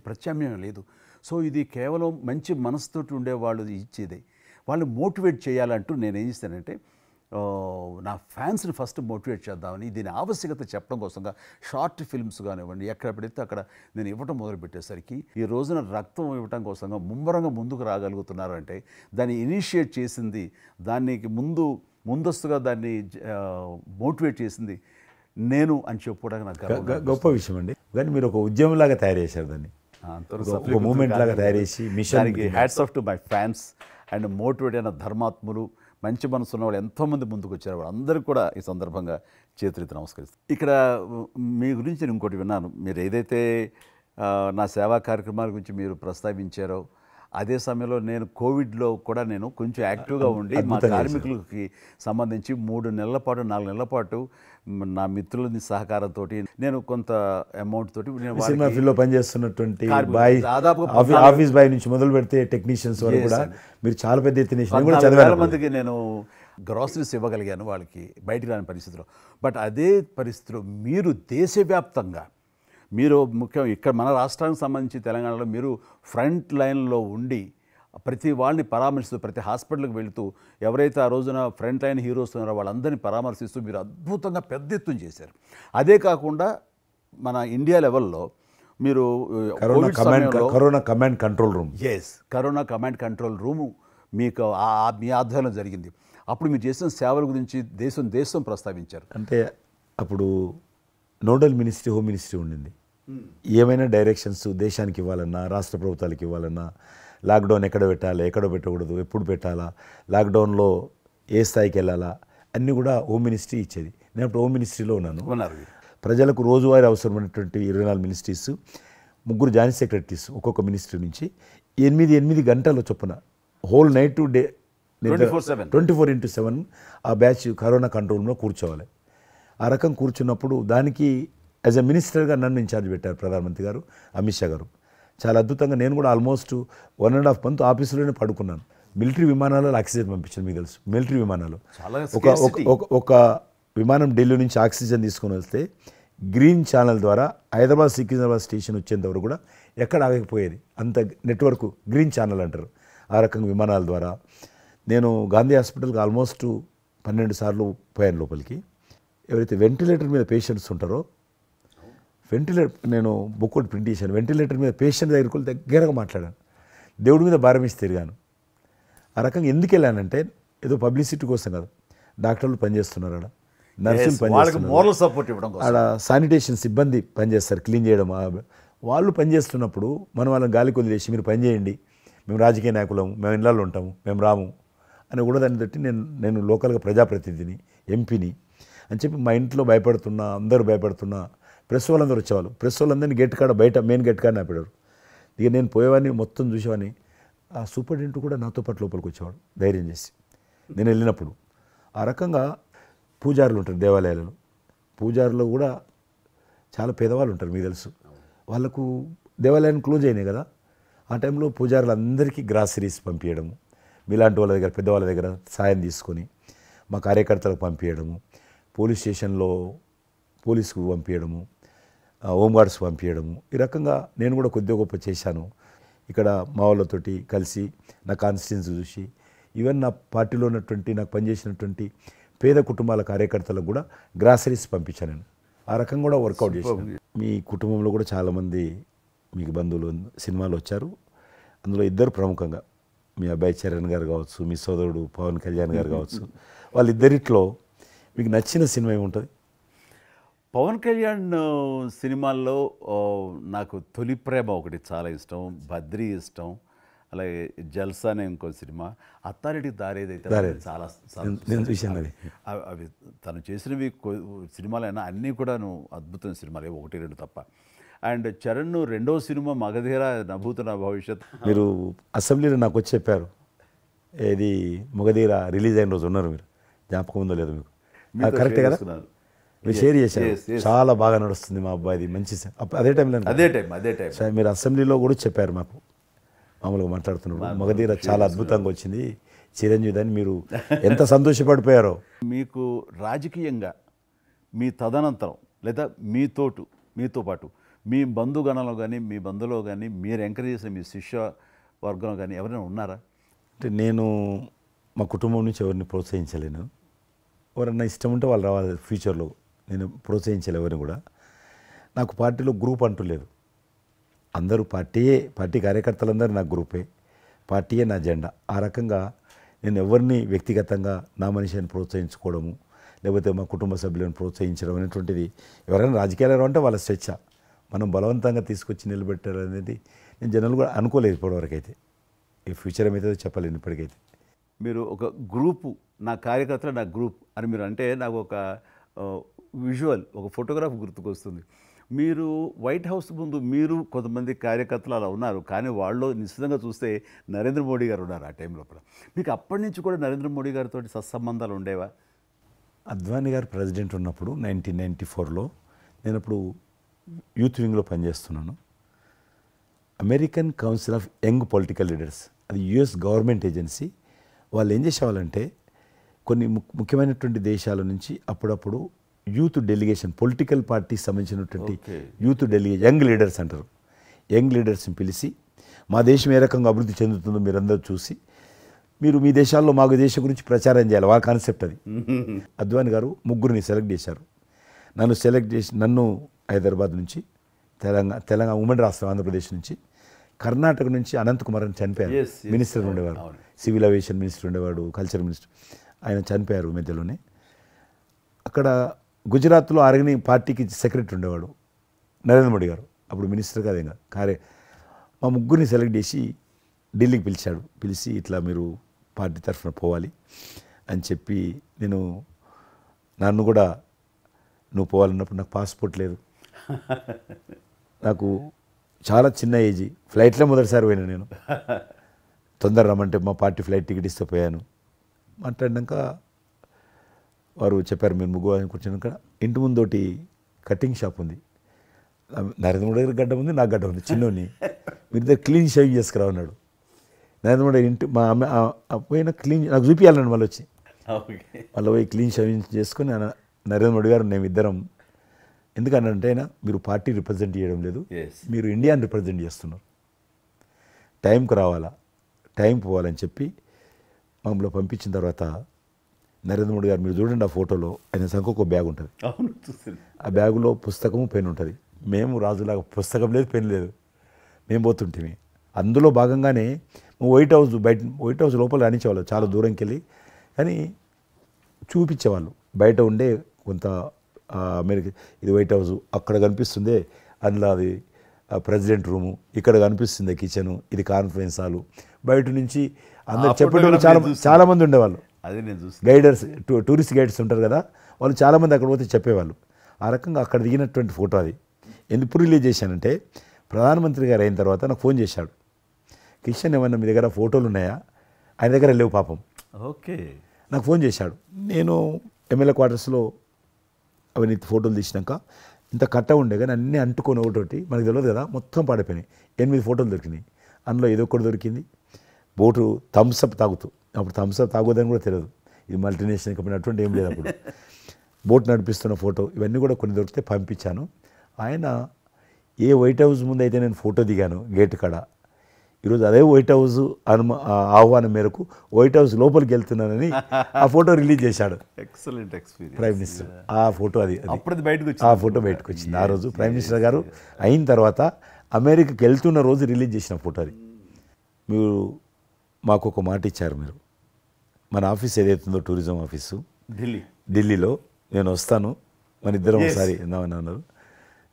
ప్రత్యామ్నాయం లేదు. సో ఇది కేవలం మంచి మనసుతోటి ఉండేవాళ్ళు ఇచ్చేదే. వాళ్ళని మోటివేట్ చేయాలంటూ నేను ఏం చేస్తానంటే, నా ఫ్యాన్స్ని ఫస్ట్ మోటివేట్ చేద్దామని దీని ఆవశ్యకత చెప్పడం కోసంగా షార్ట్ ఫిల్మ్స్ కానివ్వండి, ఎక్కడ పెడితే అక్కడ నేను ఇవ్వటం మొదలుపెట్టేసరికి ఈ రోజున రక్తం ఇవ్వటం కోసంగా ముమ్మరంగా ముందుకు రాగలుగుతున్నారు అంటే దాన్ని ఇనిషియేట్ చేసింది, దానికి ముందస్తుగా దాన్ని మోటివేట్ చేసింది నేను అని చెప్పుకోవడానికి నాకు గొప్ప విషయం అండి. కానీ మీరు ఒక ఉద్యమంలాగా తయారు చేశారు దాన్ని, ఒక మూమెంట్ లాగా తయారు చేసి మిషన్కి hats off to my fans and motivate అయిన ధర్మాత్ములు, మంచి మనసు ఉన్న వాళ్ళు ఎంతోమంది ముందుకు వచ్చారు. వాళ్ళందరికీ కూడా ఈ సందర్భంగా చేతులెత్తి నమస్కరిస్తాను. ఇక్కడ మీ గురించి నేను ఇంకోటి విన్నాను, మీరు ఏదైతే నా సేవా కార్యక్రమాల గురించి మీరు ప్రస్తావించారో అదే సమయంలో నేను కోవిడ్లో కూడా నేను కొంచెం యాక్టివ్గా ఉండి మా కార్మికులకి సంబంధించి 3 నెలల పాటు 4 నెలల పాటు నా మిత్రులని సహకారంతో నేను కొంత అమౌంట్ తోటి సినిమా ఫీల్డ్లో పనిచేస్తున్నటువంటి ఆఫీస్ బాయ్ నుంచి మొదలు పెడితే టెక్నీషియన్స్ వరకు కూడా మీరు చాలా పెద్ద ఎత్తున 4,000 మందికి నేను గ్రాసరీస్ ఇవ్వగలిగాను వాళ్ళకి బయటికి రాని పరిస్థితిలో. బట్ అదే పరిస్థితిలో మీరు దేశవ్యాప్తంగా మీరు ముఖ్యం ఇక్కడ మన రాష్ట్రానికి సంబంధించి తెలంగాణలో మీరు ఫ్రంట్ లైన్లో ఉండి ప్రతి వాళ్ళని పరామర్శిస్తూ, ప్రతి హాస్పిటల్కి వెళుతూ ఎవరైతే ఆ రోజున ఫ్రంట్ లైన్ హీరోస్ ఉన్నారో వాళ్ళందరినీ పరామర్శిస్తూ మీరు అద్భుతంగా పెద్ద ఎత్తున చేశారు. అదే కాకుండా మన ఇండియా లెవెల్లో మీరు corona command control room, corona command control room మీకు మీ ఆధ్వర్యంలో జరిగింది. అప్పుడు మీరు చేసిన సేవల గురించి దేశం ప్రస్తావించారు. అంటే అప్పుడు నోడల్ మినిస్ట్రీ, హోమ్ మినిస్ట్రీ ఉండింది. ఏమైనా డైరెక్షన్స్ దేశానికి ఇవ్వాలన్నా, రాష్ట్ర ప్రభుత్వాలకు ఇవ్వాలన్నా, లాక్డౌన్ ఎక్కడ పెట్టాలా, ఎక్కడ పెట్టకూడదు, ఎప్పుడు పెట్టాలా, లాక్డౌన్లో ఏ స్థాయికి వెళ్ళాలా, అన్నీ కూడా హోమ్ మినిస్ట్రీ ఇచ్చేది. నేను అప్పుడు హోమ్ మినిస్ట్రీలో ఉన్నాను. ప్రజలకు రోజువారీ అవసరమైనటువంటి 24 మినిస్ట్రీస్, 3 జాయింట్ సెక్రటరీస్ ఒక్కొక్క మినిస్ట్రీ నుంచి 8 గంటల చొప్పున హోల్ నైట్ టు డే 24/7 ఆ బ్యాచ్ కరోనా కంట్రోల్ రూమ్లో కూర్చోవాలి. ఆ రకం కూర్చున్నప్పుడు దానికి యాజ్ ఎ మినిస్టర్గా నన్ను ఇన్ఛార్జ్ పెట్టారు ప్రధానమంత్రి గారు, అమిత్ షా గారు. చాలా అద్భుతంగా నేను కూడా ఆల్మోస్ట్ 1.5 మంత్ ఆఫీసులోనే పడుకున్నాను. మిలిటరీ విమానాలలో ఆక్సిజన్ పంపించాను, మీకు తెలుసు. మిలిటరీ విమానాలు చాలా ఒక విమానం ఢిల్లీ నుంచి ఆక్సిజన్ తీసుకొని వస్తే గ్రీన్ ఛానల్ ద్వారా హైదరాబాద్ సికింద్రాబాద్ స్టేషన్ వచ్చేంత వరకు కూడా ఎక్కడ ఆగకపోయేది. అంత నెట్వర్క్ గ్రీన్ ఛానల్ అంటారు. ఆ రకంగా విమానాల ద్వారా నేను గాంధీ హాస్పిటల్కి ఆల్మోస్ట్ 12 సార్లు పోయాను లోపలికి. ఎవరైతే వెంటిలేటర్ మీద పేషెంట్స్ ఉంటారో, నేను బుక్ ఒకటి ప్రింట్ చేశాను. వెంటిలేటర్ మీద పేషెంట్ దగ్గరికి వెళ్ళి దగ్గరగా మాట్లాడాను. దేవుడి మీద భారం ఇచ్చి తిరిగాను. ఆ రకంగా ఎందుకు వెళ్ళానంటే ఏదో పబ్లిసిటీ కోసం కాదు. డాక్టర్లు పనిచేస్తున్నారు, ఆడ నర్సులు పనిచేస్తున్నారు, మోరల్ సపోర్ట్ ఇవ్వడం కోసం. ఆడ శానిటేషన్ సిబ్బంది పనిచేస్తారు, క్లీన్ చేయడం. వాళ్ళు పనిచేస్తున్నప్పుడు మనం వాళ్ళని గాలికి వదిలేసి మీరు పని చేయండి, మేము రాజకీయ నాయకులము, మేము ఇళ్ళల్లో ఉంటాము, మేము రాము అని కూడా దాన్ని బట్టి నేను లోకల్గా ప్రజాప్రతినిధిని, ఎంపీని అని చెప్పి మా ఇంట్లో భయపడుతున్నా, అందరూ భయపడుతున్నా. ప్రెస్ వాళ్ళందరూ వచ్చేవాళ్ళు. ప్రెస్ వాళ్ళందరినీ గేట్ కాడ బయట మెయిన్ గేట్ కాడ ఆపాడు. ఇక నేను పోయేవాడిని, మొత్తం చూసేవాడిని. ఆ సూపరింటెండెంట్ కూడా నాతో పాటు లోపలికి వచ్చేవాడు ధైర్యం చేసి నేను వెళ్ళినప్పుడు. ఆ రకంగా పూజారులు ఉంటారు దేవాలయాలలో. పూజారులు కూడా చాలా పేదవాళ్ళు ఉంటారు, మీకు తెలుసు. వాళ్ళకు దేవాలయాన్ని క్లోజ్ అయినాయి కదా. ఆ టైంలో పూజారులు అందరికీ గ్రాసరీస్ పంపించడము, మీలాంటి వాళ్ళ దగ్గర పెద్దవాళ్ళ దగ్గర సాయం తీసుకొని మా కార్యకర్తలకు పంపించడము, పోలీస్ స్టేషన్లో పోలీసుకు పంపించడము, హోంగార్డ్స్ పంపించడము. ఈ రకంగా నేను కూడా కొద్దిగా గొప్ప చేశాను. ఇక్కడ మా వాళ్ళతోటి కలిసి నా కాన్స్టిట్యున్సీ చూసి ఈవెన్ నా పార్టీలో ఉన్నటువంటి నాకు పనిచేసినటువంటి పేద కుటుంబాల కార్యకర్తలకు కూడా గ్రాసరీస్ పంపించాను నేను. ఆ రకంగా కూడా వర్కౌట్ చేశాను. మీ కుటుంబంలో కూడా చాలామంది మీకు బంధువులు సినిమాలు వచ్చారు. అందులో ఇద్దరు ప్రముఖంగా, మీ అబ్బాయి చరణ్ గారు కావచ్చు, మీ సోదరుడు పవన్ కళ్యాణ్ గారు కావచ్చు. వాళ్ళిద్దరిట్లో మీకు నచ్చిన సినిమా ఏముంటుంది? పవన్ కళ్యాణ్ సినిమాల్లో నాకు తొలి ప్రేమ ఒకటి చాలా ఇష్టం, బద్రీ ఇష్టం, అలాగే జల్సా అనే ఇంకో సినిమా, అత్తారింటికి దారేదైతే చాలా నేను చూశాను. అది అవి తను చేసినవి సినిమాలైనా అన్నీ కూడాను అద్భుతమైన సినిమాలు, 1-2 తప్ప. అండ్ చరణ్ రెండో సినిమా మగధీర నభూత నా భవిష్యత్. మీరు అసెంబ్లీలో నాకు వచ్చి చెప్పారు, ఏది మగధీర రిలీజ్ అయిన రోజు ఉన్నారు మీరు, జ్ఞాపకం ఉందో లేదో మీకు? కరెక్టే కదా, మీరు షేర్ చేశారు. చాలా బాగా నడుస్తుంది మా అబ్బాయిది, మంచి అదే టైం మీరు అసెంబ్లీలో కూడా చెప్పారు మాకు, మామూలుగా మాట్లాడుతున్నారు. మగధీర చాలా అద్భుతంగా వచ్చింది, చిరంజీవి అని మీరు ఎంత సంతోషపడిపోయారో. మీకు రాజకీయంగా మీ తదనంతరం లేదా మీతో పాటు మీ బంధుగణంలో కానీ మీ బంధువులో కానీ మీరు ఎంకరేజ్ చేసిన మీ శిష్య వర్గంలో కానీ ఎవరైనా ఉన్నారా? అంటే నేను మా కుటుంబం నుంచి ఎవరిని ప్రోత్సహించలేను. ఎవరన్నా ఇష్టం ఉంటే వాళ్ళు రావాలి ఫ్యూచర్లో, నేను ప్రోత్సహించలే ఎవరిని కూడా. నాకు పార్టీలో గ్రూప్ అంటూ లేదు, అందరూ పార్టీ కార్యకర్తలందరూ నా గ్రూపే, పార్టీయే నా జెండా. ఆ రకంగా నేను ఎవరిని వ్యక్తిగతంగా నా మనిషిని ప్రోత్సహించుకోవడము, లేకపోతే మా కుటుంబ సభ్యులను ప్రోత్సహించడం అనేటువంటిది, ఎవరైనా రాజకీయాలు అంటే వాళ్ళ స్వేచ్ఛ, మనం బలవంతంగా తీసుకొచ్చి నిలబెట్టారు అనేది నేను జనాలు కూడా అనుకోలేదు ఇప్పటివరకు. అయితే ఈ ఫ్యూచర్ ఏమైతే చెప్పలేను ఇప్పటికైతే. మీరు ఒక గ్రూపు, నా కార్యకర్తలు నా గ్రూప్ అని మీరు అంటే నాకు ఒక విజువల్, ఒక ఫోటోగ్రాఫ్ గుర్తుకొస్తుంది. మీరు వైట్ హౌస్ ముందు మీరు కొంతమంది కార్యకర్తలు అలా ఉన్నారు, కానీ వాళ్ళు నిశ్చితంగా చూస్తే నరేంద్ర మోడీ గారు ఉన్నారు ఆ టైం లోపల. మీకు అప్పటి నుంచి కూడా నరేంద్ర మోడీ గారితో సత్సంబంధాలు ఉండేవా? అద్వానీ గారు ప్రెసిడెంట్ ఉన్నప్పుడు 1994లో నేను అప్పుడు యూత్ వింగ్లో పనిచేస్తున్నాను. American council of young political leaders, అది యుఎస్ గవర్నమెంట్ ఏజెన్సీ. వాళ్ళు ఏం చేసేవాళ్ళంటే కొన్ని ముఖ్యమైనటువంటి దేశాల నుంచి అప్పుడప్పుడు యూత్ డెలిగేషన్, పొలిటికల్ పార్టీకి సంబంధించినటువంటి యూత్ డెలిగేషన్, యంగ్ లీడర్స్ అంటారు, యంగ్ లీడర్స్ని పిలిచి మా దేశం ఏ రకంగా అభివృద్ధి చెందుతుందో మీరందరూ చూసి మీరు మీ దేశాల్లో మాకు దేశం గురించి ప్రచారం చేయాలి, వాళ్ళ కాన్సెప్ట్ అది. అద్వానీ గారు ముగ్గురిని సెలెక్ట్ చేశారు. నన్ను హైదరాబాద్ నుంచి, తెలంగాణ ఉమ్మడి రాష్ట్రం ఆంధ్రప్రదేశ్ నుంచి, కర్ణాటక నుంచి అనంత్ కుమార్ అని చనిపోయారు, మినిస్టర్ ఉండేవారు, సివిల్ అవియేషన్ మినిస్టర్ ఉండేవాడు, కల్చర్ మినిస్టర్, ఆయన చనిపోయారు మధ్యలోనే. అక్కడ గుజరాత్లో ఆర్గని పార్టీకి సెక్రటరీ ఉండేవాడు నరేంద్ర మోడీ గారు, అప్పుడు మినిస్టర్ కాదు ఇంకా మా ముగ్గురిని సెలెక్ట్ చేసి ఢిల్లీకి పిలిచాడు. పిలిచి ఇట్లా మీరు పార్టీ తరఫున పోవాలి అని చెప్పి, నన్ను కూడా నువ్వు పోవాలన్నప్పుడు నాకు పాస్పోర్ట్ లేదు, నాకు చాలా చిన్న ఏజీ, ఫ్లైట్లో మొదటిసారి పోయినా నేను, తొందర రమ్మంటే మా పార్టీ ఫ్లైట్ టికెట్ ఇస్తే పోయాను. మాట్లాడినాక వారు చెప్పారు మీరు ముగ్గురు అని కూర్చున్నాక ఇంటి ముందోటి కటింగ్ షాప్ ఉంది, నరేంద్ర మోడీ గారి గడ్డ ఉంది, నాకు గడ్డ ఉంది, చిన్నోని మీరు ఇద్దరు క్లీన్ షేవింగ్ చేసుకురా అన్నాడు. నరేంద్ర మోడీ ఇంటి మా అమ్మ పోయిన క్లీన్ నాకు చూపించాలండి మళ్ళీ వచ్చి మళ్ళీ పోయి క్లీన్ షేవింగ్ చేసుకొని నరేంద్ర మోడీ గారు మేము ఇద్దరం, ఎందుకనంటే అయినా మీరు పార్టీ రిప్రజెంట్ చేయడం లేదు, మీరు ఇండియాని రిప్రజెంట్ చేస్తున్నారు, టైంకి రావాలా, టైం పోవాలని చెప్పి మమ్మల్ని పంపించిన తర్వాత నరేంద్ర మోడీ గారు మీరు చూడండి ఆ ఫోటోలో ఆయన సంఖ్య బ్యాగ్ ఉంటుంది, ఆ బ్యాగులో పుస్తకము పెన్ ఉంటుంది. మేము రాజులాగా పుస్తకం లేదు, పెన్ లేదు, మేము పోతుంటే అందులో భాగంగానే వైట్ హౌస్ లోపల రాణించేవాళ్ళు చాలా దూరంకి వెళ్ళి, కానీ చూపించేవాళ్ళు బయట ఉండే కొంత అమెరికా ఇది వైట్ హౌస్ అక్కడ కనిపిస్తుంది, అందులో అది ప్రెసిడెంట్ రూము, ఇక్కడ కనిపిస్తుంది కిచెను, ఇది కాన్ఫరెన్స్ హాలు, బయట నుంచి అందరు చెప్పేటప్పుడు చాలామంది ఉండేవాళ్ళు. అదే నేను చూసి గైడర్స్ టూరిస్ట్ గైడ్స్ ఉంటారు కదా, వాళ్ళు చాలామంది అక్కడ పోతే చెప్పేవాళ్ళు. ఆ రకంగా అక్కడ దిగినటువంటి ఫోటో అది. ఎందుకు రిలీజ్ చేశానంటే ప్రధానమంత్రి గారు అయిన తర్వాత నాకు ఫోన్ చేశాడు, కిషన్ ఏమన్నా మీ దగ్గర ఫోటోలు ఉన్నాయా, ఆయన దగ్గర లేవు పాపం. ఓకే, నాకు ఫోన్ చేశాడు. నేను ఎమ్మెల్యే క్వార్టర్స్లో అవన్నీ ఫోటోలు తీసినాక ఇంత కట్ట ఉండే కానీ అన్నీ అంటుకొని ఒకటి మనకు తెలియదు కదా, మొత్తం పాడిపోయినాయి. 8 ఫోటోలు దొరికినాయి, అందులో ఏదో ఒకటి దొరికింది బోటు థమ్స్అప్ తాగుతూ, అప్పుడు థమ్స్అప్ తాగొద్దని కూడా తెలియదు, ఇది మల్టీనేషనల్ కంపెనీ అటువంటి ఏం లేదు అప్పుడు. బోట్ నడిపిస్తున్న ఫోటో ఇవన్నీ కూడా కొన్ని దొరికితే పంపించాను. ఆయన ఏ వైట్ హౌస్ ముందు అయితే నేను ఫోటో దిగాను గేట్ కాడ, ఈరోజు అదే వైట్ హౌస్ ఆహ్వానం మేరకు వైట్ హౌస్ లోపలికి వెళ్తున్నానని ఆ ఫోటో రిలీజ్ చేశాడు. Excellent experience. ప్రైమ్ మినిస్టర్ ఆ ఫోటో అప్పుడు బయటకు ఆ ఫోటో బయటకు వచ్చింది. ఆ రోజు ప్రైమ్ మినిస్టర్ గారు అయిన తర్వాత అమెరికాకి వెళ్తున్న రోజు రిలీజ్ చేసిన ఫోటో అది. మీరు మాకు ఒక మాట ఇచ్చారు, మీరు మన ఆఫీస్ ఏదైతుందో టూరిజం ఆఫీసు ఢిల్లీలో నేను వస్తాను, మన ఇద్దరం ఒకసారి ఎందామని అన్నారు.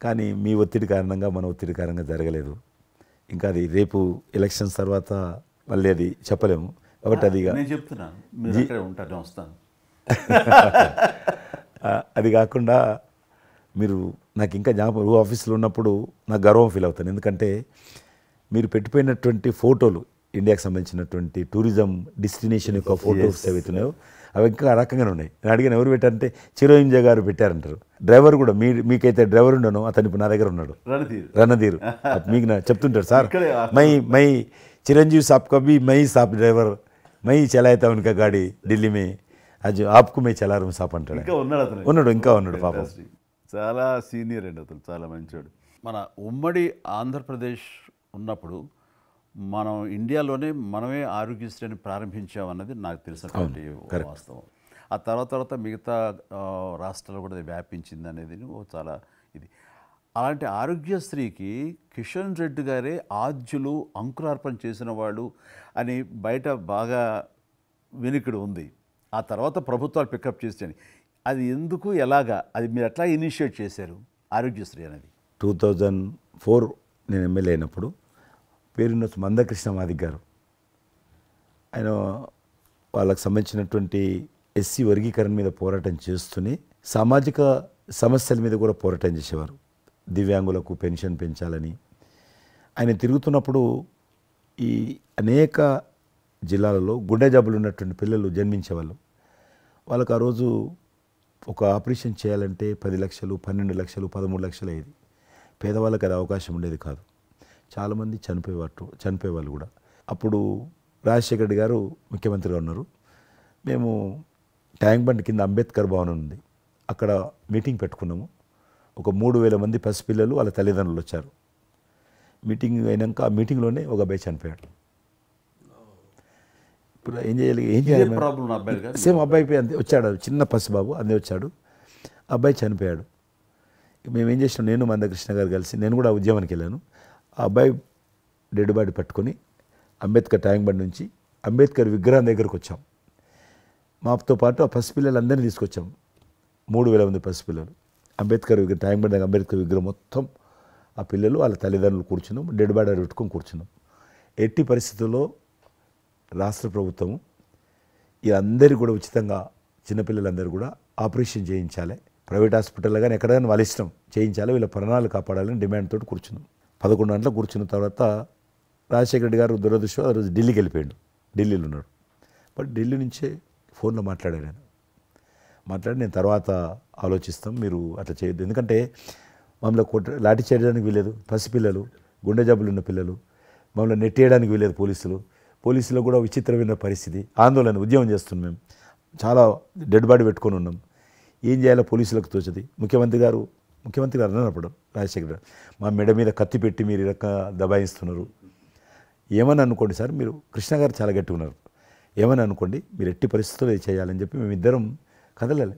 కానీ మీ ఒత్తిడి కారణంగా మన ఒత్తిడి కారణంగా జరగలేదు. ఇంకా అది రేపు ఎలక్షన్స్ తర్వాత మళ్ళీ అది చెప్పలేము కాబట్టి అది నేను చెప్తున్నాను, మీరు అక్కడే ఉంటాను, వస్తాను. అది కాకుండా మీరు నాకు ఇంకా జ్ఞాపకం, ఆఫీస్లో ఉన్నప్పుడు నాకు గర్వం ఫీల్ అవుతాను. ఎందుకంటే మీరు పెట్టిపోయినటువంటి ఫోటోలు, ఇండియాకి సంబంధించినటువంటి టూరిజం డెస్టినేషన్ యొక్క ఫోటోస్ ఏవైతున్నాయో అవి ఇంకా రకంగానే ఉన్నాయి. నేను అడిగాను ఎవరు పెట్టారంటే చిరంజీవి గారు పెట్టారంటారు. డ్రైవర్ కూడా మీకైతే డ్రైవర్ ఉండను, అతను ఇప్పుడు నా దగ్గర ఉన్నాడు, రణధీర్. మీకు చెప్తుంటాడు, సార్ మై చిరంజీవి సాబ్ కभी మై సాబ్ డ్రైవర్ మై చలాయితా ఉనకా గాడి ఢిల్లీ మే అది ఆప్కు మే చలా రూమ్ సాప్ అంటాడు. ఇంకా ఉన్నాడు పాపం. చాలా సీనియర్ అండి అతను, చాలా మంచోడు. మన ఉమ్మడి ఆంధ్రప్రదేశ్ ఉన్నప్పుడు మనం ఇండియాలోనే మనమే ఆరోగ్యశ్రీని ప్రారంభించామన్నది నాకు తెలిసినటువంటి వాస్తవం. ఆ తర్వాత మిగతా రాష్ట్రాలు కూడా వ్యాపించింది అనేది చాలా ఇది. అలాంటి ఆరోగ్యశ్రీకి కిషన్ రెడ్డి గారే ఆద్యులు, అంకురార్పణ చేసిన వాళ్ళు అని బయట బాగా వినికిడి ఉంది. ఆ తర్వాత ప్రభుత్వాలు పికప్ చేసాయి. అది ఎందుకు, ఎలాగా, అది మీరు ఎట్లా ఇనిషియేట్ చేశారు ఆరోగ్యశ్రీ అనేది? 2004 నేను ఎమ్మెల్యే అయినప్పుడు పేరున్న మందకృష్ణ మాదిక్ గారు, ఆయన వాళ్ళకి సంబంధించినటువంటి ఎస్సీ వర్గీకరణ మీద పోరాటం చేస్తూనే సామాజిక సమస్యల మీద కూడా పోరాటం చేసేవారు. దివ్యాంగులకు పెన్షన్ పెంచాలని ఆయన తిరుగుతున్నప్పుడు ఈ అనేక జిల్లాలలో గుండె జబ్బులు ఉన్నటువంటి పిల్లలు జన్మించేవాళ్ళు. వాళ్ళకు ఆ రోజు ఒక ఆపరేషన్ చేయాలంటే 10 లక్షలు, 12 లక్షలు, 13 లక్షలు అయ్యేది. పేదవాళ్ళకి అది అవకాశం ఉండేది కాదు. చాలామంది చనిపోయేవాళ్ళు కూడా. అప్పుడు రాజశేఖర రెడ్డి గారు ముఖ్యమంత్రిగా ఉన్నారు. మేము ట్యాంక్ బండ్ కింద అంబేద్కర్ భవనం ఉంది, అక్కడ మీటింగ్ పెట్టుకున్నాము. ఒక 3000 మంది పసిపిల్లలు వాళ్ళ తల్లిదండ్రులు వచ్చారు. మీటింగ్ అయినాక ఆ మీటింగ్లోనే ఒక అబ్బాయి చనిపోయాడు. ఇప్పుడు ఏం చేయాలి సేమ్ అబ్బాయి అంతే వచ్చాడు, చిన్న పసిబాబు అందే వచ్చాడు, అబ్బాయి చనిపోయాడు. మేము ఏం చేసినాం, నేను మందకృష్ణ గారు కలిసి, నేను కూడా ఉద్యమానికి వెళ్ళాను. ఆ అబ్బాయి డెడ్ బాడీ పట్టుకొని అంబేద్కర్ ట్యాంక్ బండ్ నుంచి అంబేద్కర్ విగ్రహం దగ్గరకు వచ్చాం. మాతో పాటు ఆ పసిపిల్లలందరినీ తీసుకొచ్చాం, 3000 మంది పసిపిల్లలు. అంబేద్కర్ విగ్రహం ట్యాంక్ బండ్ అంబేద్కర్ విగ్రహం మొత్తం ఆ పిల్లలు వాళ్ళ తల్లిదండ్రులు కూర్చున్నాం, డెడ్ బాడీ పెట్టుకొని కూర్చున్నాం. ఎట్టి పరిస్థితుల్లో రాష్ట్ర ప్రభుత్వము ఈ అందరికీ కూడా ఉచితంగా చిన్నపిల్లలందరూ కూడా ఆపరేషన్ చేయించాలి, ప్రైవేట్ హాస్పిటల్లో కానీ ఎక్కడైనా వాళ్ళ ఇష్టం చేయించాలి, వీళ్ళ ప్రాణాలు కాపాడాలని డిమాండ్ తోటి కూర్చున్నాం. 11 గంటలకు కూర్చున్న తర్వాత రాజశేఖర రెడ్డి గారు దురదృష్టం ఆ రోజు ఢిల్లీకి వెళ్ళిపోయాడు, ఢిల్లీలో ఉన్నాడు. బట్ ఢిల్లీ నుంచే ఫోన్లో మాట్లాడాడు. ఆయన మాట్లాడి నేను తర్వాత ఆలోచిస్తాం, మీరు అట్లా చేయొద్దు. ఎందుకంటే మమ్మల్ని లాఠీ చేయడానికి వీలేదు, పసిపిల్లలు, గుండె జబ్బులు ఉన్న పిల్లలు, మమ్మల్ని నెట్టేయడానికి వీలేదు పోలీసులు కూడా విచిత్రమైన పరిస్థితి, ఆందోళన, ఉద్యమం చేస్తున్నాం మేము, చాలా డెడ్ బాడీ పెట్టుకొని ఉన్నాం. ఏం చేయాలో పోలీసులకు తోచది. ముఖ్యమంత్రి గారు అన్నప్పుడు రాజశేఖర్ గారు మా మెడ మీద కత్తి పెట్టి మీరు ఈ రకంగా దబాయిస్తున్నారు, ఏమని అనుకోండి సార్, మీరు కృష్ణ గారు చాలా గట్టిగా ఉన్నారు, ఏమని అనుకోండి, మీరు ఎట్టి పరిస్థితుల్లో ఇది చేయాలని చెప్పి మేమిద్దరం కదలలే.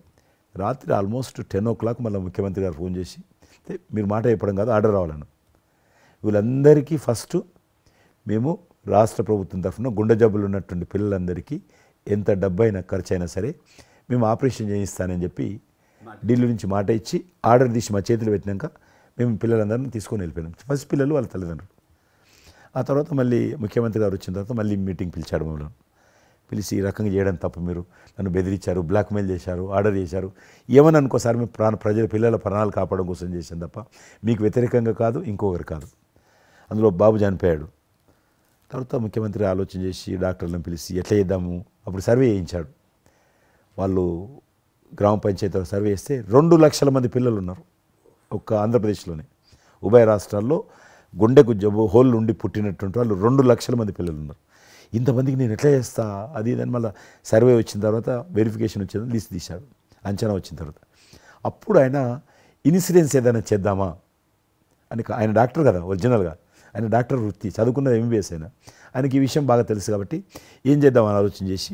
రాత్రి ఆల్మోస్ట్ 10 o'clock మళ్ళీ ముఖ్యమంత్రి గారు ఫోన్ చేసి మీరు మాట చెప్పడం కాదు, ఆర్డర్ రావాలను. వీళ్ళందరికీ ఫస్ట్ మేము రాష్ట్ర ప్రభుత్వం తరఫున గుండె జబ్బులు ఉన్నటువంటి పిల్లలందరికీ ఎంత డబ్బైనా ఖర్చు అయినా సరే మేము ఆపరేషన్ చేయిస్తానని చెప్పి ఢిల్లీ నుంచి మాట ఇచ్చి ఆర్డర్ తీసి మా చేతులు పెట్టినాక మేము పిల్లలందరినీ తీసుకొని వెళ్ళిపోయినాం. ఫస్ట్ పిల్లలు వాళ్ళ తల్లిదండ్రులు. ఆ తర్వాత మళ్ళీ ముఖ్యమంత్రి గారు వచ్చిన తర్వాత మళ్ళీ మీటింగ్ పిలిచాడు మమ్మల్ని. పిలిచి ఈ రకంగా చేయడం తప్ప, మీరు నన్ను బెదిరించారు, బ్లాక్మెయిల్ చేశారు, ఆర్డర్ చేశారు, ఏమని అనుకోసారి మేము ప్రజల పిల్లల ప్రాణాలు కాపాడడం కోసం చేశాం తప్ప మీకు వ్యతిరేకంగా కాదు, ఇంకొకరు కాదు. అందులో బాబు చనిపోయాడు. తర్వాత ముఖ్యమంత్రి ఆలోచన చేసి డాక్టర్లను పిలిచి ఎట్లా చేద్దాము, అప్పుడు సర్వే చేయించాడు. వాళ్ళు గ్రామ పంచాయతీలో సర్వే చేస్తే 2 లక్షల మంది పిల్లలు ఉన్నారు ఒక్క ఆంధ్రప్రదేశ్లోనే. ఉభయ రాష్ట్రాల్లో గుండెకు జబ్బు హోల్ ఉండి పుట్టినటువంటి వాళ్ళు 2 లక్షల మంది పిల్లలు ఉన్నారు. ఇంతమందికి నేను ఎట్లా చేస్తా అది దాని మళ్ళీ సర్వే వచ్చిన తర్వాత వెరిఫికేషన్ వచ్చిన లిస్ట్ తీశాడు, అంచనా వచ్చిన తర్వాత అప్పుడు ఆయన ఇన్సూరెన్స్ ఏదైనా చేద్దామా అని, ఆయన డాక్టర్ కదా ఒరిజినల్గా, ఆయన డాక్టర్ వృత్తి, చదువుకున్నది MBBS అయినా, ఆయనకి ఈ విషయం బాగా తెలుసు కాబట్టి ఏం చేద్దామని ఆలోచన చేసి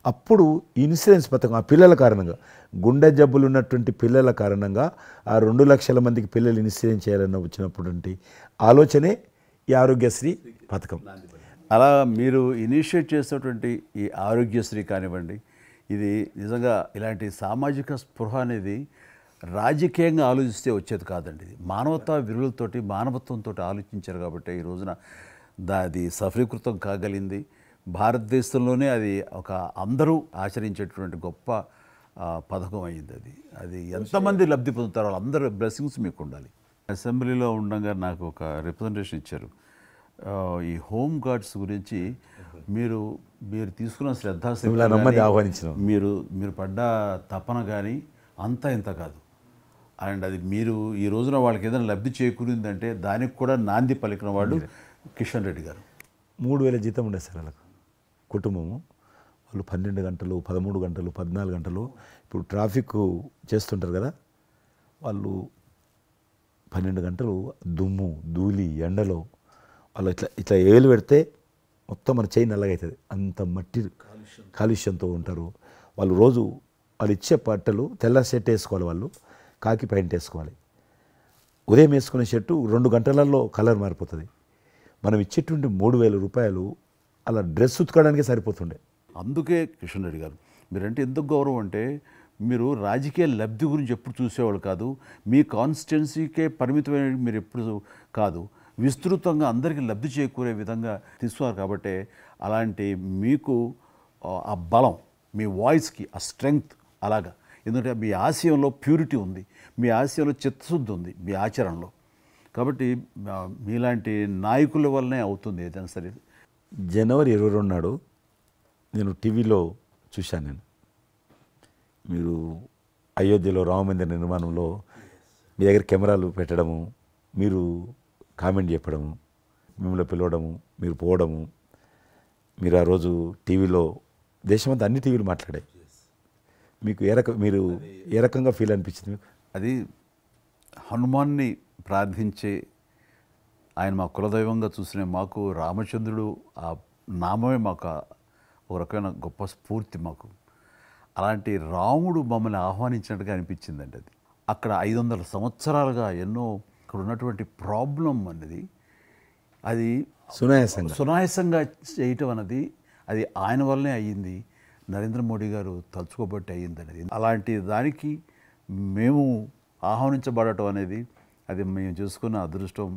అప్పుడు ఇన్సూరెన్స్ పథకం ఆ పిల్లల కారణంగా, గుండె జబ్బులు ఉన్నటువంటి పిల్లల కారణంగా ఆ 2 లక్షల మందికి పిల్లలు ఇన్సూరెన్స్ చేయాలన్న వచ్చినటువంటి ఆలోచనే ఈ ఆరోగ్యశ్రీ పథకం. అలా మీరు ఇనిషియేట్ చేసినటువంటి ఈ ఆరోగ్యశ్రీ కానివ్వండి, ఇది నిజంగా ఇలాంటి సామాజిక స్పృహ అనేది రాజకీయంగా ఆలోచిస్తే వచ్చేది కాదండి. ఇది మానవతా విలువలతోటి, మానవత్వంతో ఆలోచించారు కాబట్టి ఈ రోజున అది సఫలీకృతం కాగలిగింది. భారతదేశంలోనే అది ఒక అందరూ ఆచరించేటువంటి గొప్ప పథకం అయింది. అది ఎంతమంది లబ్ధి పొందుతారో వాళ్ళందరూ బ్లెస్సింగ్స్ మీకు ఉండాలి. అసెంబ్లీలో ఉండగా నాకు ఒక రిప్రజెంటేషన్ ఇచ్చారు. ఈ హోమ్ గార్డ్స్ గురించి మీరు తీసుకున్న శ్రద్ధాశక్తి, ఆహ్వానించిన మీరు పడ్డ తపన కానీ అంతా ఇంత కాదు. అండ్ అది మీరు ఈ రోజున వాళ్ళకి ఏదైనా లబ్ధి చేకూరిందంటే దానికి కూడా నాంది పలికిన వాడు కిషన్ రెడ్డి గారు. 3,000 జీతం ఉండేది సార్ వాళ్ళకు కుటుంబము. వాళ్ళు 12 గంటలు, 13 గంటలు, 14 గంటలు, ఇప్పుడు ట్రాఫిక్ చేస్తుంటారు కదా, వాళ్ళు 12 గంటలు దుమ్ము ధూళి ఎండలో వాళ్ళు ఇట్లా ఏలు పెడితే మొత్తం మన చేయి నల్లగా అవుతుంది, అంత మట్టి కాలుష్యంతో ఉంటారు వాళ్ళు. రోజు వాళ్ళు ఇచ్చే బట్టలు తెల్ల షర్ట్ వేసుకోవాలి, వాళ్ళు కాకి ప్యాంట్ వేసుకోవాలి. ఉదయం వేసుకునే షర్టు 2 గంటలలో కలర్ మారిపోతుంది. మనం ఇచ్చేటువంటి 3,000 రూపాయలు అలా డ్రెస్ ఉతకడానికే సరిపోతుండే. అందుకే కిషన్ రెడ్డి గారు మీరంటే ఎందుకు గౌరవం అంటే, మీరు రాజకీయ లబ్ధి గురించి ఎప్పుడు చూసేవాళ్ళు కాదు, మీ కాన్స్టిట్యున్సీకే పరిమితమైన మీరు ఎప్పుడు కాదు, విస్తృతంగా అందరికీ లబ్ధి చేకూరే విధంగా తీసుకున్నారు. కాబట్టి అలాంటి మీకు ఆ బలం, మీ వాయిస్కి ఆ స్ట్రెంగ్త్ అలాగా, ఎందుకంటే మీ ఆశయంలో ప్యూరిటీ ఉంది, మీ ఆశయంలో చిత్తశుద్ధి ఉంది మీ ఆచరణలో. కాబట్టి మీలాంటి నాయకుల వల్లనే అవుతుంది ఏదైనా సరే. జనవరి 22 నాడు నేను టీవీలో చూశాను, మీరు అయోధ్యలో రామమందిర నిర్మాణంలో మీ దగ్గర కెమెరాలు పెట్టడము, మీరు కామెంట్ చెప్పడము, మిమ్మల్ని పిలవడము, మీరు పోవడము, మీరు ఆ రోజు టీవీలో దేశమంతా అన్ని టీవీలు మాట్లాడాయి. మీకు మీరు ఏ రకంగా ఫీల్ అనిపించింది మీకు? అది హనుమాన్ని ప్రార్థించే ఆయన మా కులదైవంగా చూసిన మాకు రామచంద్రుడు ఆ నామమే మాకు ఒక రకమైన గొప్ప స్ఫూర్తి మాకు. అలాంటి రాముడు మమ్మల్ని ఆహ్వానించినట్టుగా అనిపించిందండి. అది అక్కడ 500 సంవత్సరాలుగా ఎన్నో ఇక్కడ ఉన్నటువంటి ప్రాబ్లం అనేది అది సునాయాసంగా చేయటం అన్నది అది ఆయన వల్లనే అయ్యింది, నరేంద్ర మోడీ గారు తలుచుకోబట్టి అయ్యింది అనేది. అలాంటి దానికి మేము ఆహ్వానించబడటం అనేది అది మేము చేసుకున్న అదృష్టం,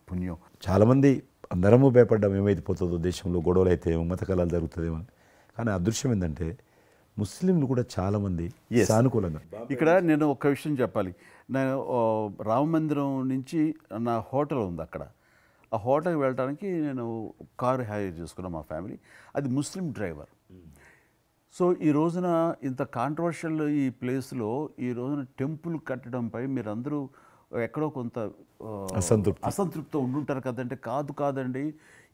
పుణ్యం. చాలామంది అందరము భయపడ్డాం ఏమైతే పోతుందో దేశంలో, గొడవలు అయితే మత కళాలు జరుగుతుందేమో. కానీ అదృశ్యం ఏంటంటే ముస్లింలు కూడా చాలామంది సానుకూలంగా. ఇక్కడ నేను ఒక విషయం చెప్పాలి. నేను రామ మందిరం నుంచి నా హోటల్ ఉంది అక్కడ, ఆ హోటల్కి వెళ్ళడానికి నేను కారు హైర్ చేసుకున్నాను మా ఫ్యామిలీ. అది ముస్లిం డ్రైవర్. సో ఈ రోజున ఇంత కాంట్రవర్షియల్ ఈ ప్లేస్లో ఈ రోజున టెంపుల్ కట్టడంపై మీరందరూ ఎక్కడో కొంత అసంతృప్తితో ఉండుంటారు కదంటే. కాదండి,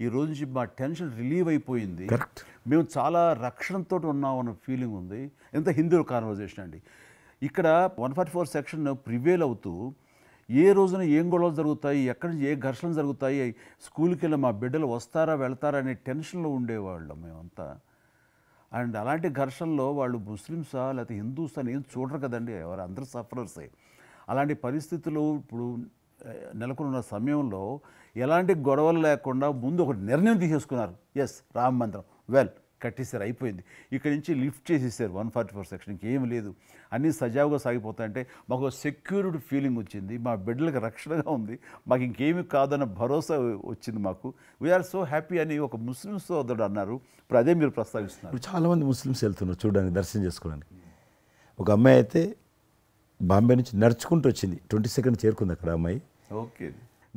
ఈ రోజు నుంచి మా టెన్షన్ రిలీవ్ అయిపోయింది, మేము చాలా రక్షణతో ఉన్నాం అన్న ఫీలింగ్ ఉంది. ఎంత హిందూ కాన్వర్జేషన్ అండి. ఇక్కడ 144 సెక్షన్ ప్రివేల్ అవుతూ ఏ రోజున ఏం గొడవలు జరుగుతాయి, ఎక్కడి నుంచి ఏ ఘర్షణలు జరుగుతాయి, స్కూల్కి వెళ్ళి మా బిడ్డలు వస్తారా వెళ్తారా అనే టెన్షన్లో ఉండేవాళ్ళం మేమంతా. అండ్ అలాంటి ఘర్షణలో వాళ్ళు ముస్లిమ్సా లేకపోతే హిందూస్ అని ఏం చూడరు కదండి, ఎవరు అందరూ సఫరర్సే. అలాంటి పరిస్థితులు ఇప్పుడు నెలకొన్న సమయంలో ఎలాంటి గొడవలు లేకుండా ముందు ఒక నిర్ణయం తీసేసుకున్నారు. ఎస్, రామ మందిరం కట్టేసారు, అయిపోయింది. ఇక్కడి నుంచి లిఫ్ట్ చేసేసారు 144 సెక్షన్, ఇంకేం లేదు, అన్నీ సజావుగా సాగిపోతాయంటే మాకు సెక్యూర్డ్ ఫీలింగ్ వచ్చింది, మా బిడ్డలకు రక్షణగా ఉంది, మాకు ఇంకేమీ కాదన్న భరోసా వచ్చింది మాకు. వీఆర్ సో హ్యాపీ అని ఒక ముస్లిం సోదరుడు అన్నారు. ఇప్పుడు అదే మీరు ప్రస్తావిస్తున్నారు. ఇప్పుడు చాలామంది ముస్లిమ్స్ వెళ్తున్నారు చూడడానికి, దర్శనం చేసుకోవడానికి. ఒక అమ్మాయి అయితే బాంబే నుంచి నడుచుకుంటూ వచ్చింది, 22nd చేరుకుంది అక్కడ అమ్మాయి. ఓకే,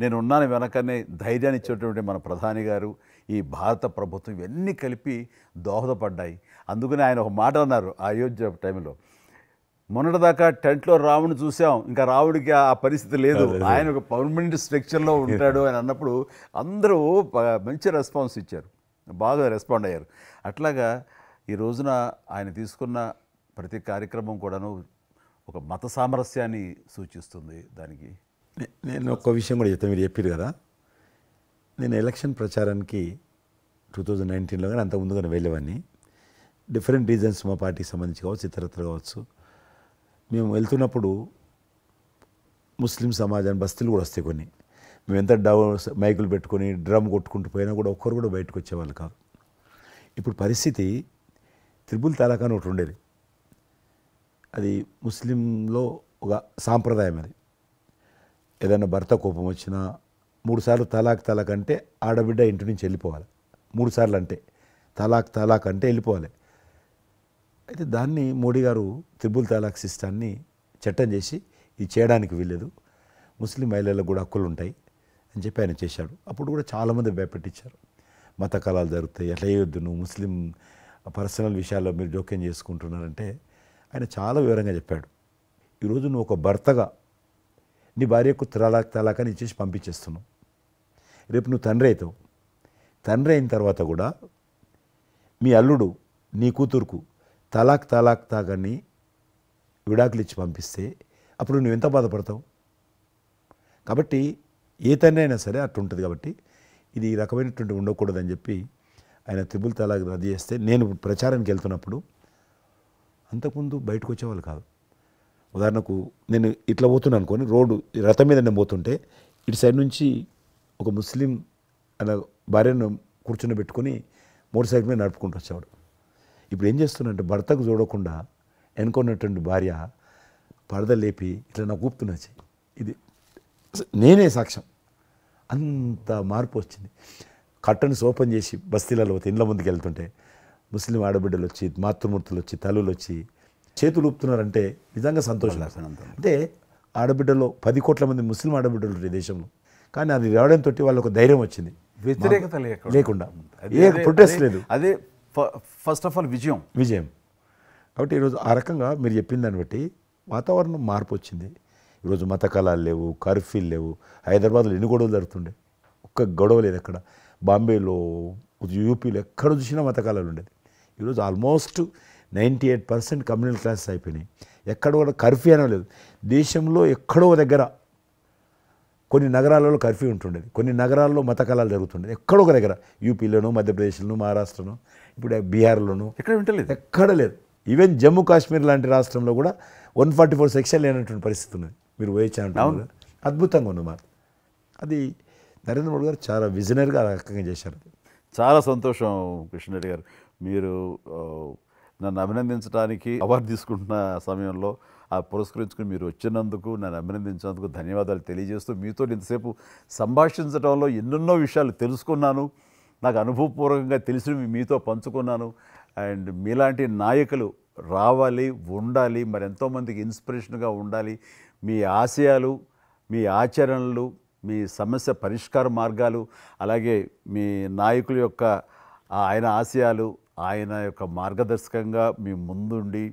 నేను ఉన్నాను వెనకనే ధైర్యాన్ని ఇచ్చేటువంటి మన ప్రధాని గారు, ఈ భారత ప్రభుత్వం, ఇవన్నీ కలిపి దోహదపడ్డాయి. అందుకని ఆయన ఒక మాట అన్నారు అయోధ్య టైంలో, మొన్నటిదాకా టెంట్లో రాముడిని చూసాం, ఇంకా రాముడికి ఆ పరిస్థితి లేదు, ఆయన ఒక పర్మనెంట్ స్ట్రక్చర్లో ఉంటాడు అని అన్నప్పుడు అందరూ మంచి రెస్పాన్స్ ఇచ్చారు, బాగా రెస్పాండ్ అయ్యారు. అట్లాగా ఈ రోజున ఆయన తీసుకున్న ప్రతి కార్యక్రమం కూడాను ఒక మత సామరస్యాన్ని సూచిస్తుంది. దానికి నేను ఒక విషయం కూడా చెప్తాను, మీరు చెప్పారు కదా, నేను ఎలక్షన్ ప్రచారానికి 2019లో కానీ అంత ముందుగానే వెళ్ళేవాడిని. డిఫరెంట్ రీజన్స్ మా పార్టీకి సంబంధించి కావచ్చు, ఇతరత్ర కావచ్చు. మేము వెళ్తున్నప్పుడు ముస్లిం సమాజాన్ని బస్తీలు కూడా వస్తాయి కొన్ని, మేము ఎంత మైకులు పెట్టుకొని డ్రమ్ కొట్టుకుంటూ పోయినా కూడా ఒక్కరు కూడా బయటకు వచ్చేవాళ్ళు కాదు. ఇప్పుడు పరిస్థితి త్రిపుల్ తలాక్ అని ఒకటి ఉండేది, అది ముస్లింలో ఒక సాంప్రదాయం. అది ఏదైనా భర్త కోపం వచ్చినా 3 సార్లు తలాక్ అంటే ఆడబిడ్డ ఇంటి నుంచి వెళ్ళిపోవాలి. 3 సార్లు అంటే తలాక్ అంటే వెళ్ళిపోవాలి. అయితే దాన్ని మోడీ గారు త్రిపుల్ తలాక్ సిస్టాన్ని చట్టం చేసి ఇది చేయడానికి వీల్లేదు, ముస్లిం మహిళలకు కూడా హక్కులు ఉంటాయి అని చెప్పి ఆయన చేశాడు. అప్పుడు కూడా చాలామంది భయపెట్టించారు, మత కళాలు జరుగుతాయి, అట్లా వేయొద్దు, నువ్వు ముస్లిం పర్సనల్ విషయాల్లో మీరు జోక్యం చేసుకుంటున్నారంటే ఆయన చాలా వివరంగా చెప్పాడు. ఈరోజు నువ్వు ఒక భర్తగా నీ భార్యకు తలాక్ అని ఇచ్చేసి పంపించేస్తున్నావు, రేపు నువ్వు తండ్రి అవుతావు, తండ్రి అయిన తర్వాత కూడా మీ అల్లుడు నీ కూతురుకు తాగని విడాకులు ఇచ్చి పంపిస్తే అప్పుడు నువ్వు ఎంత బాధపడతావు? కాబట్టి ఏ తండ్రి అయినా సరే అట్లా ఉంటుంది. కాబట్టి ఇది ఈ రకమైనటువంటి ఉండకూడదని చెప్పి ఆయన త్రిపుల్ తలాక్ రద్దు చేస్తే, నేను ప్రచారానికి వెళ్తున్నప్పుడు అంతకుముందు బయటకు వచ్చేవాళ్ళు కాదు. ఉదాహరణకు నేను ఇట్లా పోతున్నాను అనుకోని, రోడ్డు రథం మీద నేను పోతుంటే ఇటు సైడ్ నుంచి ఒక ముస్లిం అలా భార్యను కూర్చుని పెట్టుకొని మోటార్ సైకిల్ మీద నడుపుకుంటూ వచ్చేవాడు. ఇప్పుడు ఏం చేస్తున్నంటే భర్తకు చూడకుండా ఎన్నుకున్నటువంటి భార్య పరద లేపి ఇట్లా నాకు ఊపుతున్నది. ఇది నేనే సాక్ష్యం, అంత మార్పు వచ్చింది. కట్టన్స్ ఓపెన్ చేసి బస్తీలలో పోతే ఇండ్ల ముందుకు వెళ్తుంటే ముస్లిం ఆడబిడ్డలు వచ్చి, మాతృమూర్తులు వచ్చి, తల్లులు వచ్చి చేతులు ఊపుతున్నారంటే నిజంగా సంతోషం. అంటే ఆడబిడ్డలో 10 కోట్ల మంది ముస్లిం ఆడబిడ్డలు ఉంటారు ఈ దేశంలో, కానీ అది రావడంతో వాళ్ళకు ధైర్యం వచ్చింది, వ్యతిరేకత లేకుండా ఏ ప్రొటెస్ట్ లేదు. అదే ఫస్ట్ ఆఫ్ ఆల్ విజయం. కాబట్టి ఈరోజు ఆ రకంగా మీరు చెప్పిన దాన్ని బట్టి వాతావరణం మార్పు వచ్చింది. ఈరోజు మత కళాలు లేవు, కర్ఫ్యూలు లేవు. హైదరాబాద్లో ఎన్ని గొడవలు జరుగుతుండే, ఒక్క గొడవ లేదు ఎక్కడ. బాంబేలో, యూపీలో ఎక్కడ చూసినా మత కళాలు ఉండేది. ఈరోజు ఆల్మోస్ట్ 98% కమ్యూనల్ క్లాసెస్ అయిపోయినాయి. ఎక్కడ కూడా కర్ఫ్యూ అనే లేదు. దేశంలో ఎక్కడో దగ్గర కొన్ని నగరాలలో కర్ఫ్యూ ఉంటుండేది, కొన్ని నగరాల్లో మత కళాలు జరుగుతుండేది. ఎక్కడో ఒక దగ్గర యూపీలోనూ, మధ్యప్రదేశ్లోనూ, మహారాష్ట్రలోనూ, ఇప్పుడు బీహార్లోనూ ఎక్కడ లేదు. ఈవెన్ జమ్మూ కాశ్మీర్ లాంటి రాష్ట్రంలో కూడా 144 సెక్షన్ లేనటువంటి పరిస్థితి ఉన్నది. మీరు వేయచ్చా అంటున్నారు, అద్భుతంగా ఉంది మాట. అది నరేంద్ర మోడీ గారు చాలా విజనరీగా ఆ రకంగా చేశారు. చాలా సంతోషం కృష్ణారెడ్డి గారు, మీరు నన్ను అభినందించడానికి అవార్డు తీసుకుంటున్న సమయంలో ఆ పురస్కరించుకుని మీరు వచ్చినందుకు, నన్ను అభినందించినందుకు ధన్యవాదాలు తెలియజేస్తూ, మీతో ఇంతసేపు సంభాషించడంలో ఎన్నెన్నో విషయాలు తెలుసుకున్నాను, నాకు అనుభవపూర్వకంగా తెలిసినవి మీతో పంచుకున్నాను. అండ్ మీలాంటి నాయకులు రావాలి, ఉండాలి, మరి ఎంతోమందికి ఇన్స్పిరేషన్గా ఉండాలి. మీ ఆశయాలు, మీ ఆచరణలు, మీ సమస్య పరిష్కార మార్గాలు, అలాగే మీ నాయకుల యొక్క ఆయన ఆశయాలు, ఆయన యొక్క మార్గదర్శకంగా మీ ముందుండి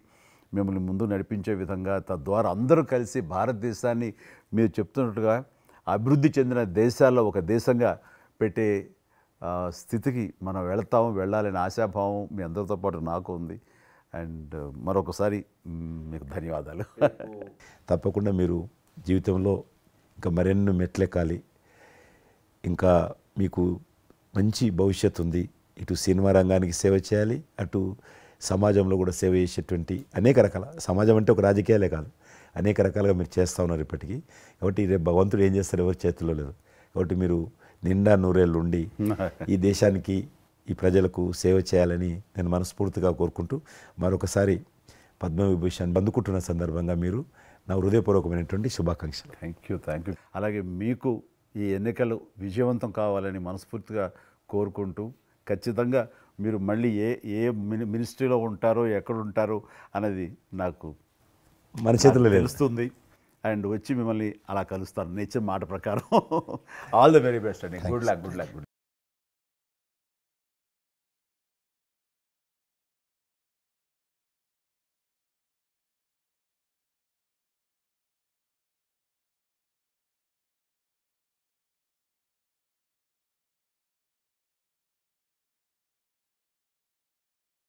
మిమ్మల్ని ముందు నడిపించే విధంగా, తద్వారా అందరూ కలిసి భారతదేశాన్ని మీరు చెప్తున్నట్టుగా అభివృద్ధి చెందిన దేశాల్లో ఒక దేశంగా పెట్టే స్థితికి మనం వెళ్ళాలనే ఆశాభావం మీ అందరితో పాటు నాకు ఉంది. అండ్ మరొకసారి మీకు ధన్యవాదాలు. తప్పకుండా మీరు జీవితంలో ఇంకా మరెన్నో మెట్లెక్కాలి, ఇంకా మీకు మంచి భవిష్యత్తు ఉంది. ఇటు సినిమా రంగానికి సేవ చేయాలి, అటు సమాజంలో కూడా సేవ చేసేటువంటి అనేక రకాల, సమాజం అంటే ఒక రాజకీయాలే కాదు, అనేక రకాలుగా మీరు చేస్తూ ఉన్నారు ఇప్పటికీ. కాబట్టి రేపు భగవంతుడు ఏం చేస్తారు ఎవరి చేతుల్లో లేదు. కాబట్టి మీరు నిండా నూరేళ్ళు ఉండి ఈ దేశానికి, ఈ ప్రజలకు సేవ చేయాలని నేను మనస్ఫూర్తిగా కోరుకుంటూ మరొకసారి పద్మవిభూషణ్ అందుకుంటున్న సందర్భంగా మీరు నా హృదయపూర్వకమైనటువంటి శుభాకాంక్షలు. Thank you. అలాగే మీకు ఈ ఎన్నికలు విజయవంతం కావాలని మనస్ఫూర్తిగా కోరుకుంటూ, ఖచ్చితంగా మీరు మళ్ళీ ఏ మినిస్ట్రీలో ఉంటారో, ఎక్కడ ఉంటారో అనేది నాకు మన చేతుల్లో లేదు. తెలుస్తుంది. అండ్ వచ్చి మిమ్మల్ని అలా కలుస్తాను నేను ఇచ్చిన మాట ప్రకారం. ఆల్ ద వెరీ బెస్ట్ అండి. Good luck.